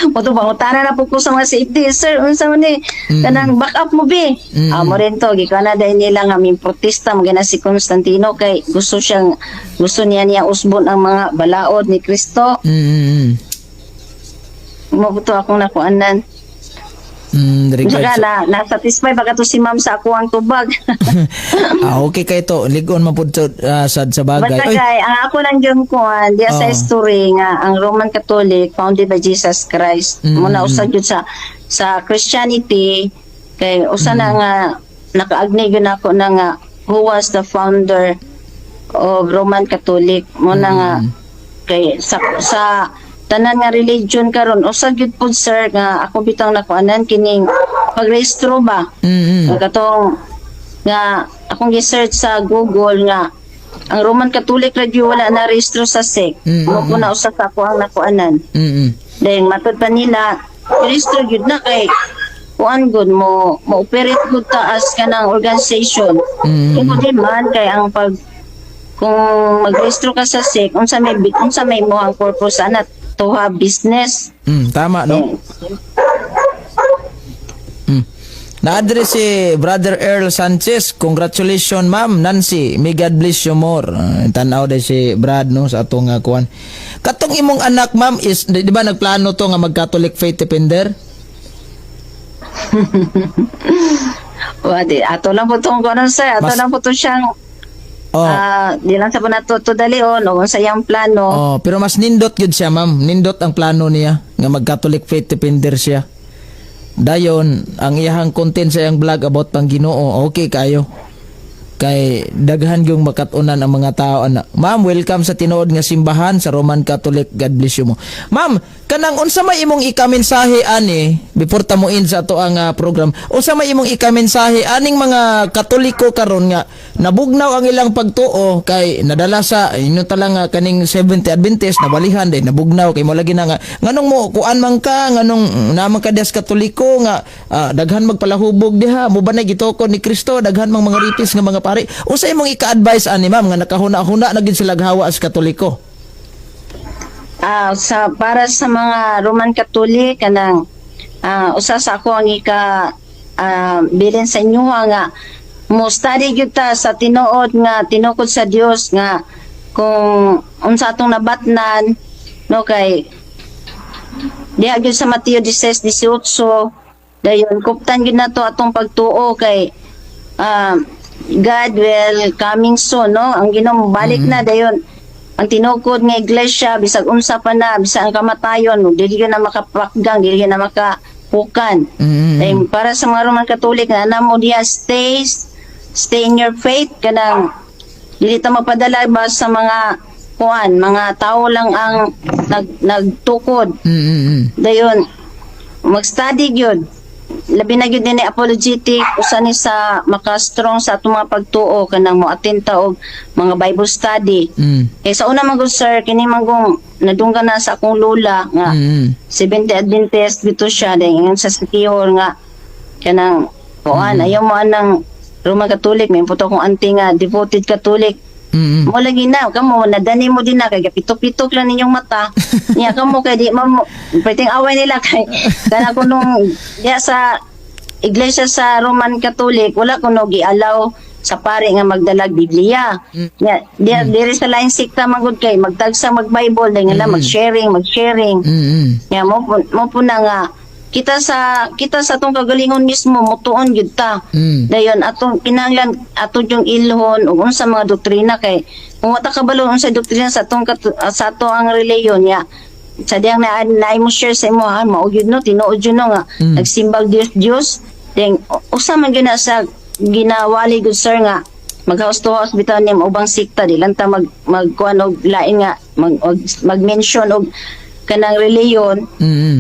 moto pangutana na po ko sa mga safety sir unsa man ni kanang back up mo be mo rin to gikana dahil nila nga min protesta magana si Constantino kay gusto niya usbon ang mga balaod ni Kristo mo to akong nakuanan Saka regards. na-satisfy baka to si ma'am sa ako ang tubag. Okay kay to. Ligon man pud sad sa bagay. Basta Oy, kay, ang ako lang yung kuhan, diya sa Oo. history nga, ang Roman Catholic, founded by Jesus Christ. Muna usad yun sa Christianity, kay usa na nga, nakaagnig yun ako na nga, who was the founder of Roman Catholic. Muna nga, kay sa tanan nga religion karon usad gyud pud sir nga ako bitang nakuanan kining pagrehistro ba. Katong nga akong gi-search sa Google nga ang Roman Catholic radio wala na rehistro sa SEC. Mo po na usa ka ako ang nakuanan. Then matud pa nila rehistro gyud na kay kuan gud mo operate gud ta as kanang organization. Kung di man kay ang pag kung magrehistro ka sa SEC unsa may mo ang purpose ana to have business. Tama no. Na-address si Brother Earl Sanchez. Congratulations, Ma'am Nancy. May God bless you more. Tanaw day si Brad no sa atong kuan. Katong imong anak, Ma'am, is di ba nagplano to nga mag-Catholic faith defender? Wadi ato lang po tong kuno sir. Ato lang po to siyang Oh. di lang sa po nato to dalion o sa iyang plano. Oh, pero mas nindot gyud siya, Ma'am. Nindot ang plano niya nga mag-Catholic faith defender siya. Dayon, ang iyahang content sa iyang vlog about pang Ginoo, okay kayo. Kay daghan yung makatunan ang mga tao ana. Ma'am, welcome sa tinuod nga simbahan sa Roman Catholic. God bless you mo. Ma'am, kanang unsa may imong ikamensahe ani before ta mo in sa ato ang program. Unsa may imong ikamensahe aning mga Katoliko karon nga nabugnaw ang ilang pagtuo kay nadala sa inyo talang kaning 70 Adventist nabalihan day nabugnaw kay mo lagi na nga nganong mo kuan man ka nganong naman ka des Katoliko nga daghan magpalahubog diha mo ba na gitokod ni Kristo daghan mang mga ripis nga mga pare. Unsa imong ika-advise ani ma'am nga nakahuna-huna na gid sila hawa as Katoliko? Para sa mga Roman Catholic kanang usa sa ako ang bilin sa inyo nga mo study gyud ta sa tinuod nga tinukod sa Dios nga kung unsa atong nabatnan no kay diha gyud sa Mateo 16:18 dayon kuptan gyud nato atong pagtuo kay God will coming soon no ang Ginoo balik na dayon ang tinukod nga iglesia bisag unsa pa na bisag ang kamatayon dili gyud na makapakgang dili gyud na makahukan. Para sa mga Roman Catholic na namo diya stay in your faith kanang dili ta mapadala ba sa mga kuan mga tao lang ang nagtukod. Dayon mag-study gyud labi na gyud ni apologetic usa ni sa maka-strong sa atong mga pagtuo kanang mo attend ta og mga Bible study. Kay sa una man gud sir kini magong nadunggan na sa akong lola nga 70 Adventist dito siya dahil sa Sikihor nga kanang kuan ayaw mo anang Roman Catholic may puto kong auntie nga devoted Catholic. Mo lagi na kamo nadani mo din na kay pitok-pitok lang ninyong mata. Niya kamo kay di mo pwedeng away nila kay kana ko nung diya sa iglesia sa Roman Catholic wala ko no gi-allow sa pare nga magdalag Biblia. Niya diri sa lain sikta magud kay magtagsa mag-Bible dahil nga mag-sharing. Niya mo po na nga kita sa atong kagalingon mismo mutuon gyud ta. Dayon atong kinahanglan ato yung ilhon ug unsa mga doktrina kay kung wata kabalo unsa doktrina sa atong sa ato ang reliyon ya sa diyang na mo share sa imo mao gyud no tinuod yun no nga nagsimbag Dios then usa man gyud na sa ginawali gud sir nga mag-house to house bitaw nim ubang sikta di lang ta magkuan og lain nga mag-mention og kanang reliyon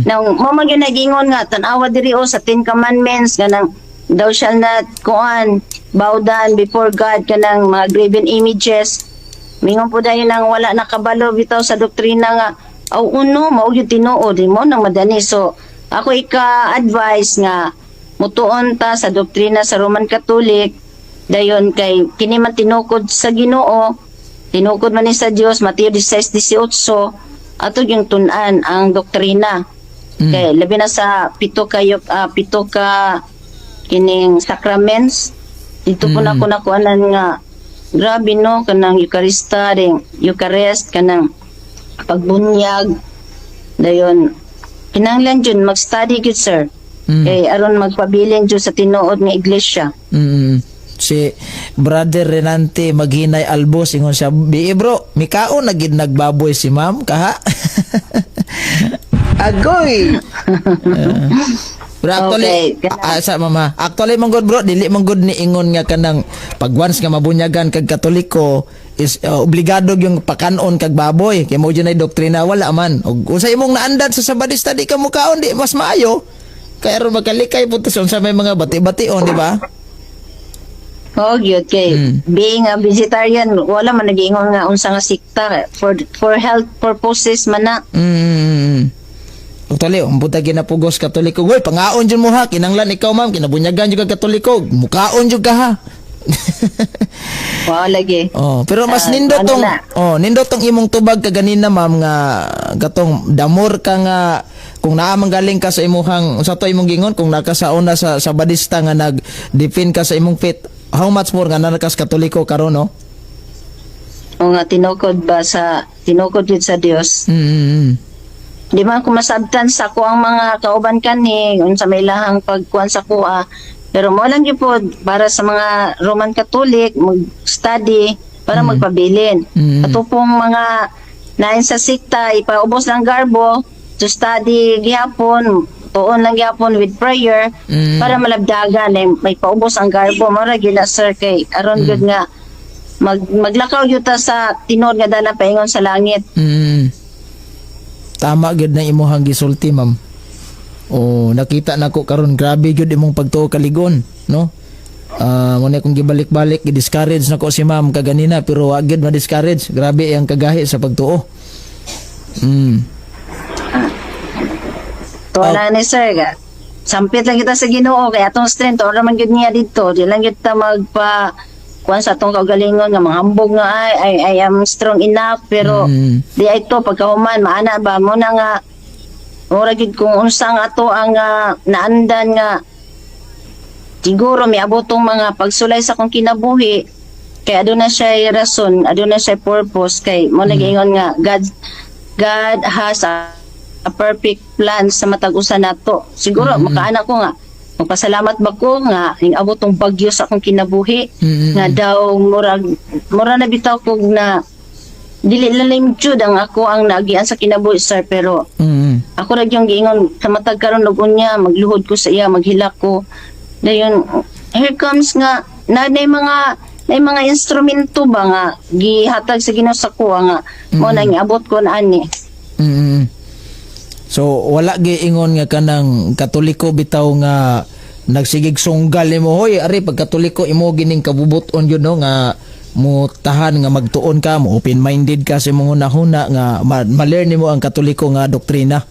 nang mo man gyud nagingon nga tan-awa diri o sa 10 commandments kanang thou shall not kuan bow down before God kanang mga graven images mingon po dayon nang wala nakabalo bitaw sa doktrina nga aw uno mao gyud tinuod mo nang madani so ako ika-advise nga mutuon ta sa doktrina sa Roman Catholic dayon kay kini man tinukod sa Ginoo tinukod man ni sa Dios Mateo 16:18 ato yung tunan ang doktrina. Kay labi na sa pito ka kining sacraments dito po na ko nakuanan nga grabe no kanang Eucharist kanang pagbunyag dayon kinahanglan jud mag-study gyud sir Kay aron magpabilin jud sa tinuod nga iglesia. Si Brother Renante Maghinay Albos ingon siya, "Bi bro, mikaon na gid nagbaboy si ma'am kaha." Agoy. Bro, actually, Okay. sa mama, actually man good bro, dili man good ni ingon nga kanang pag once nga mabunyagan kag Katoliko is obligado yung pakanon kag baboy kay mo ay doktrina wala man. Ug usa imong naandan sa Sabadista di ka mukaon di mas maayo. Kay aron makalikay puntos sa may mga bati-bation, di ba? Oh, gyud kay being a vegetarian wala man nagiingon nga unsa nga sikta for health purposes man na. Actually, umbuta ginapugos Katoliko. Goy, pangaon jud mo ha, kinanglan ikaw ma'am, kinabunyagan jud kag Katoliko. Mukaon jud ka ha. Wow, lagi. Oh, pero mas nindot ano tong na? nindot tong imong tubag kaganina ma'am nga gatong damor ka nga kung naa manggaling ka sa imong sa to imong gingon kung nakasaon na sa Sabadista nga nag-defend ka sa imong faith. How much more nga nakas Katoliko karon no? O nga tinukod yun sa Dios. Di man ko masabtan sa ko ang mga kauban kani unsa may lahang pagkuan sa kuha. Pero mo lang gyud po para sa mga Roman Catholic mag-study para magpabilin. Ato pong mga nain sa sikta ipaubos lang garbo to study gihapon, tuon lang gihapon with prayer para malabdagan may paubos ang garbo. Mara gyud na sir kay aron gyud nga maglakaw gyud ta sa tinod nga dana paingon sa langit. Tama gid na imuhang gisulti ma'am. Oh, nakita nako karon grabe gyud imong pagtuo kaligon, no? Mo na kung gibalik-balik gi-discourage nako si ma'am kaganina pero wa gyud ma-discourage. Grabe ang kagahi sa pagtuo. Wala ni sir ga. Sampit lang kita sa Ginoo kay atong strength ora man gyud niya dito. Di lang gyud ta magpa kuan sa atong kaugalingon nga manghambog nga I am strong enough pero di ay to pagkahuman maana ba mo na nga ora gyud kung unsa nga ato ang naandan nga siguro may abotong mga pagsulay sa akong kinabuhi kay aduna siya rason aduna siya purpose kay mo nagingon nga God has a perfect plan sa matag usa nato siguro makaana ko nga magpasalamat ba ko nga ning abot tong bagyo sa akong kinabuhi nga daw mura na bitaw ko na dili lalim jud ang ako ang naagian sa kinabuhi sir pero ako ra yung giingon sa matag karon ug unya magluhod ko sa iya maghilak ko dayon here comes nga na mga instrumento ba nga gihatag sa Ginoo sa ko nga mo na abot ko na ani. So wala giingon nga kanang Katoliko bitaw nga nagsigig sunggal nimo hoy ari pag Katoliko imo gining kabubuton yun no nga mo tahan nga magtuon ka mo open minded ka sa imong hunahuna nga ma-learn nimo ang Katoliko nga doktrina.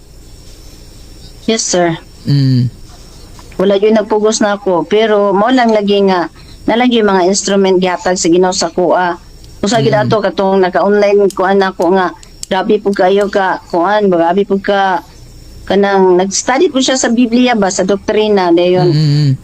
Yes sir. Wala yun nagpugos na ako pero mo lang lagi nga nalagi mga instrument gihatag sa Ginoo sa kuha. Usa gid ato katong naka-online kuan ako nga grabe po kayo ka kuan grabe po ka kanang nag-study po siya sa Biblia ba sa doktrina dayon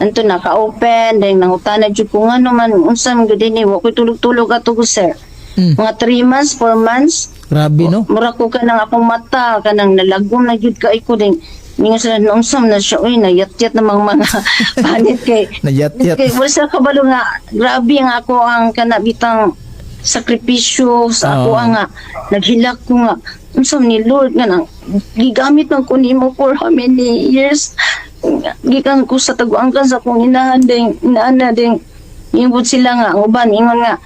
anto naka-open dayon nangutana jud ko ngano man unsa man gud ini wa ko tulog-tulog ato ko sir mga 3 months 4 months grabe no mura ko kanang akong mata kanang nalagom na jud kay ko din ningon sila unsam na siya uy nayat-yat namang mga panit kay nayat-yat kay wala sa kabalo nga grabe nga ako ang kanabitang sakripisyo sa ako nga naghilak ko nga unsam ni Lord nga nang gigamit man ko nimo for how many years gikan ko sa taguangkan sa kong inahan inaana ding ingod sila nga uban ingon nga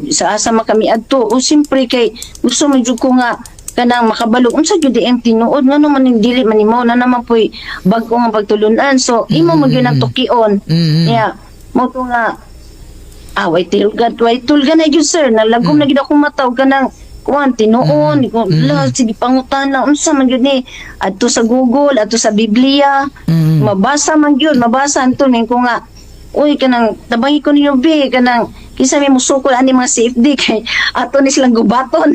sa asa man kami adto o simpre kay gusto man jud ko nga kanang makabalo unsa jud ang tinuod ngano man ning dili man nimo na naman poy bag-o nga pagtulunan so imo mo gyud ang tukion yeah mo to nga way tulgan na yun sir nalagom na gid akong mataw kanang kuan tinuon sige pangutan na unsa man gyud ni adto sa Google adto sa Biblia mabasa man gyud mabasa anto ning ko nga uy kanang tabangi ko niyo be kanang kinsa may musukol ani mga CFD kay ato ni silang gubaton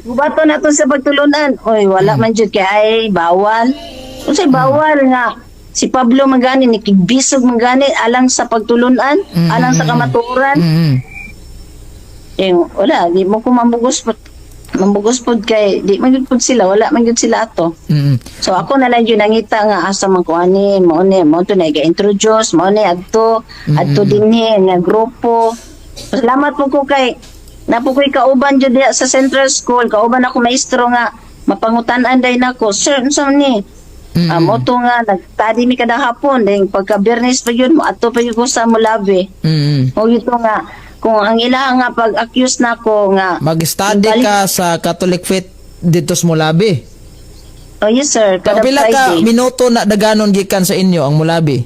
gubaton ato sa pagtulunan uy wala man gyud kay ay bawal unsay bawal nga si Pablo magani ni kigbisog magani alang sa pagtulunan alang sa kamatuoran wala di mo ko mamugos mambugos pod kay di man gyud pod sila, wala man gyud sila ato. Mm. So ako na lang yun nangita nga asa man ko ani mo to na ga-introduce mo ni adto dinhi nga grupo. Salamat po ko kay napo ko'y kauban jud diha sa Central School, kauban ako maestro nga mapangutan-an day nako. Sir, unsa man ni? Mo to nga nagtadi mi kada hapon ding pagka Biyernes pa yun mo adto pa yun ko sa Mulabi. O ito nga kung ang ilang nga pag-accuse nako nga Mag-study ka sa Catholic Faith dito sa Mulabi. Oh yes sir, kada Pila ka Friday. minuto na daganon gikan sa inyo ang Mulabi?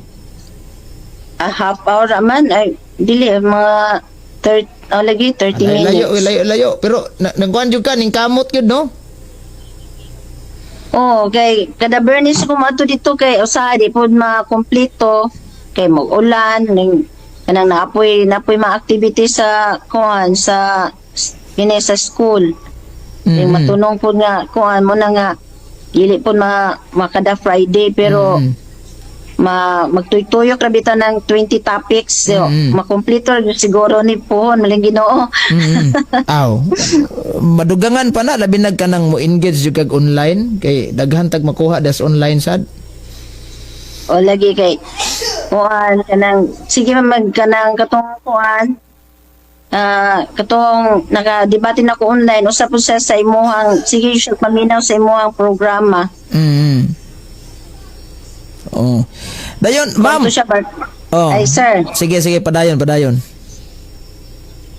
Half hour man ay dili mga 30 lagi 30 minutes. Layo. Pero nagkuhan jud ka ning kamot yun, no? Oh, kay kada Bernis ko mato dito kay usa di pud makompleto kay mag-ulan ning kanang naapoy mga activity sa kuan sa sa school. Yung matunong pud nga kuan mo na nga dili pud makada Friday pero magtuyok ra bitan ng 20 topics so, makompleto siguro ni pohon maling Ginoo. Aw. Madugangan pa na labi nagkanang mo engage jud kag online kay daghan tag makuha das online sad. O lagi kay kuan kanang sige man kanang katong kuan katong nakadebate na ko online usap po siya sa imuhang sige siya paminaw sa imuhang programa. Oh. Dayon, ma'am. Ito siya, Oh. Ay, sir. Sige, padayon.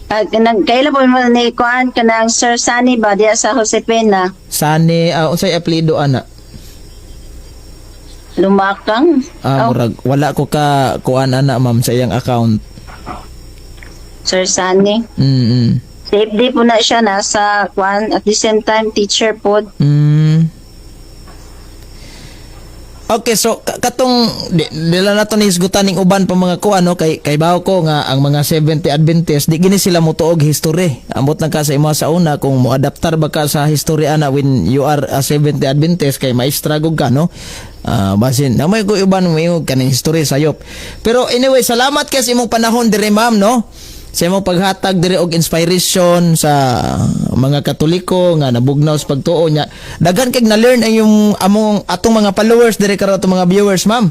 Kailan po mo ni Kuan kanang Sir Sunny ba diya sa Josepina? Sani, unsay apelyido ana? Lumakang? Murag wala ko ka kuan ana ma'am sa iyang account. Sir Sunny. Safe day po na siya nasa Kuan at the same time teacher po. Okay, so katong dila nato ni hisgutan ning uban pa mga kuan no kay bawo ko nga ang mga 70 Adventist di gini sila motuog history. Ambot lang ka sa imo sa una kung moadaptar ba ka sa history ana when you are a 70 Adventist kay maestra gud ka no. Basin na may ko uban mo kaning history sayop. Pero anyway, salamat kay sa imong panahon dire ma'am no. Sa imong paghatag dire og inspiration sa mga Katoliko nga nabugnaw sa pagtuo nya. Daghan kay na-learn ang yung atong mga followers dire karon atong mga viewers ma'am.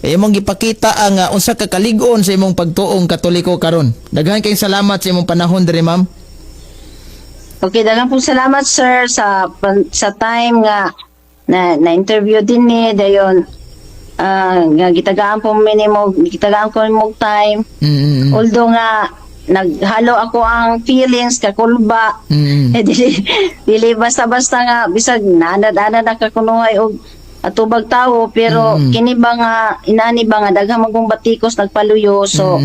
Imong gipakita ang unsa ka kalig-on sa imong pagtuong Katoliko karon. Daghan kay salamat sa imong panahon dire ma'am. Okay, daghang po salamat sir sa time nga na interview din ni dayon nga gitagaan po minimo gitagaan ko mo time. Although nga naghalo ako ang feelings kakulba dili basta-basta nga bisag naanad-anad nakakunuhay og atubag tawo pero kini ba nga inani ba nga daghang magong batikos nagpaluyo so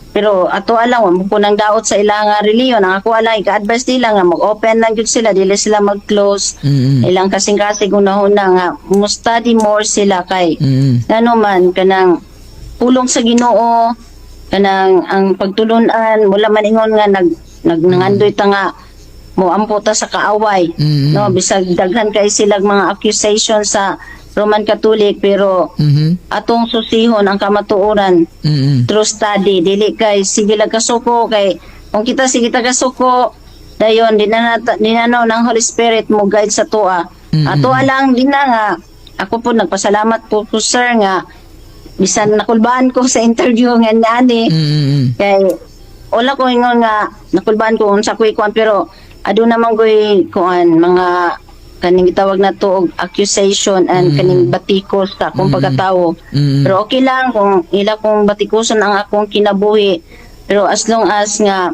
pero ato alang mo ko nang daot sa ilang reliyon ang ako alang ika-advise nila nga mag-open lang gyud sila dili sila mag-close ilang kasing-kasing unahuna nga mo study more sila kay ngano man kanang pulong sa Ginoo kanang ang pagtulunan wala man ingon nga nangandoy ta nga mo amputa sa kaaway no bisag daghan kay silang mga accusation sa Roman Catholic pero atong susihon ang kamatuoran through study dili kay sige lang kasuko kay kung kita sige ta kasuko dayon dinanaw ng Holy Spirit mo guide sa tuwa ato lang din na nga ako po nagpasalamat po ko sir nga bisan nakulbaan ko sa interview nga nani kay wala ko ingon nga nakulbaan ko unsa ko'y kuan pero ado naman ko'y kuan mga kaning gitawag na to og accusation and kaning batikos sa akong pagkatawo pero okay lang kung ila kong batikoson ang akong kinabuhi pero as long as nga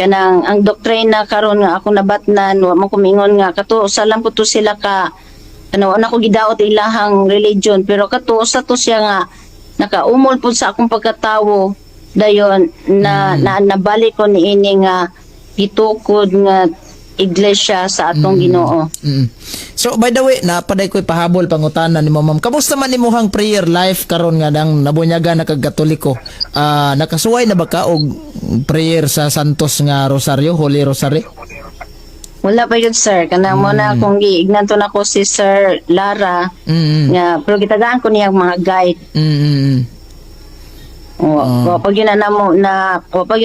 kanang ang doktrina karon nga ako nabatnan wa man ko mingon nga kato sa lang po to sila ka ano na ko gidaot ilahang religion pero kato sa to siya nga nakaumol po sa akong pagkatawo dayon na nabalik ko niini nga gitukod nga iglesia sa atong Ginoo. So by the way, napaday ko'y pahabol pangutanan ni ma'am. Kamusta man imong prayer life karon nga nang nabunyaga na kag Katoliko? Nakasuway na ba ka og prayer sa Santos nga Rosario, Holy Rosary? Wala pa yun sir kanang mo na kung giignato na ko si Sir Lara nga pero gitagaan ko niyang mga guide Pag yun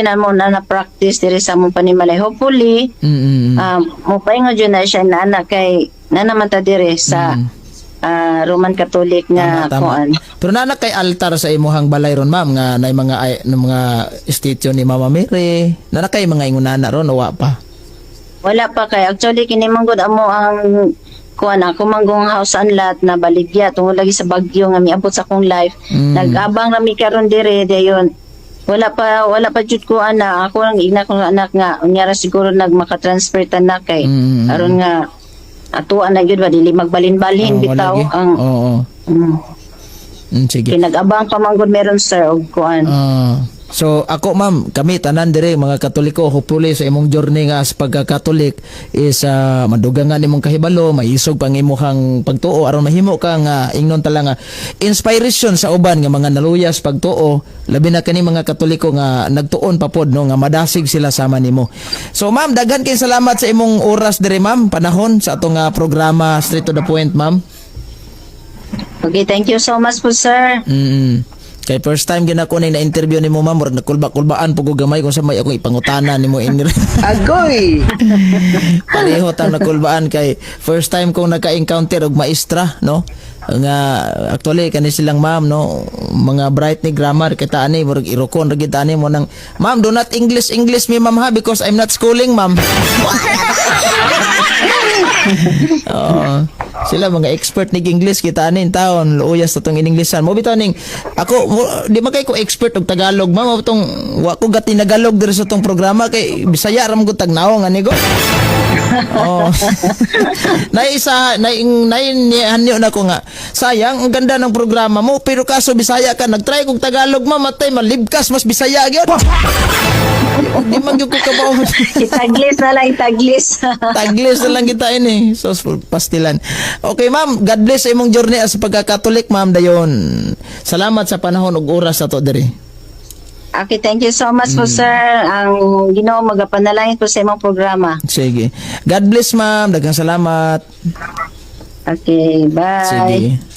na practice diri sa mong panimalay. Hopefully, mo paingon yun na siya na anak kay naman ta diri sa Roman Catholic nga Tama. kuan. Pero nanak kay altar sa imuhang balay ron ma'am nga nay mga statue ni Mama Mary. Nanak kay mga ingunana ron o wa pa. Wala pa kay actually kini manggod amo ang kuan ako manggong house unlat na baligya tungod lagi sa bagyo nga miabot sa akong life. Nag-abang rami karon dire dayon. Wala pa jud ko ana ako lang ina kong anak nga unyara siguro nagmaka-transfer tanak kay aron nga atuan na gyud ba dili magbalin-balin bitaw ang Sige. kinag-abang pa manggod meron sir og kuan. So ako ma'am, kami tanan dire mga Katoliko, hopefully sa imong journey nga sa pagka-Katolik is madugangan nimong kahibalo, maisog pang imong pagtuo aron mahimo ka nga ingnon tala nga inspiration sa uban nga mga naluyas pagtuo, labi na kani mga Katoliko nga nagtuon pa pod no nga madasig sila sama nimo. So ma'am, daghan kay salamat sa imong oras dire ma'am, panahon sa atong programa Straight to the Point ma'am. Okay, thank you so much po sir. Kay first time ginako na interview nimo ma'am, murag nakulba-kulbaan pug gamay kung sa may akong ipangutana nimo in. Agoy! Pareho tang nakulbaan kay first time kong naka-encounter og maestra no. Nga actually kani silang ma'am no, mga bright ni grammar kita ani murag irokon ra gid ani mo nang ma'am do not English me ma'am ha because I'm not schooling ma'am. Sila mga expert nig English kita anin taon luuyas sa tong in-Englishan mo bitaw ning ako di man kay ko expert og Tagalog ma'am tong wa ko gati Tagalog diri sa tong programa kay Bisaya ram ko tagnaong ani go. Nainyo na ko nga sayang ang ganda ng programa mo pero kaso Bisaya ka nagtry kog Tagalog mamatay malibkas mas Bisaya gyud. Di man gyud ko kabaw. Itaglis na lang, itaglis. Taglis na lang kita ini. So pastilan. Okay ma'am, God bless sa imong journey as pagka-Katolik ma'am dayon. Salamat sa panahon ug oras ato diri. Okay, thank you so much po sir. Ang Ginoo magapanalangin po sa imong programa. Sige. God bless ma'am, daghang salamat. Okay, bye. Sige.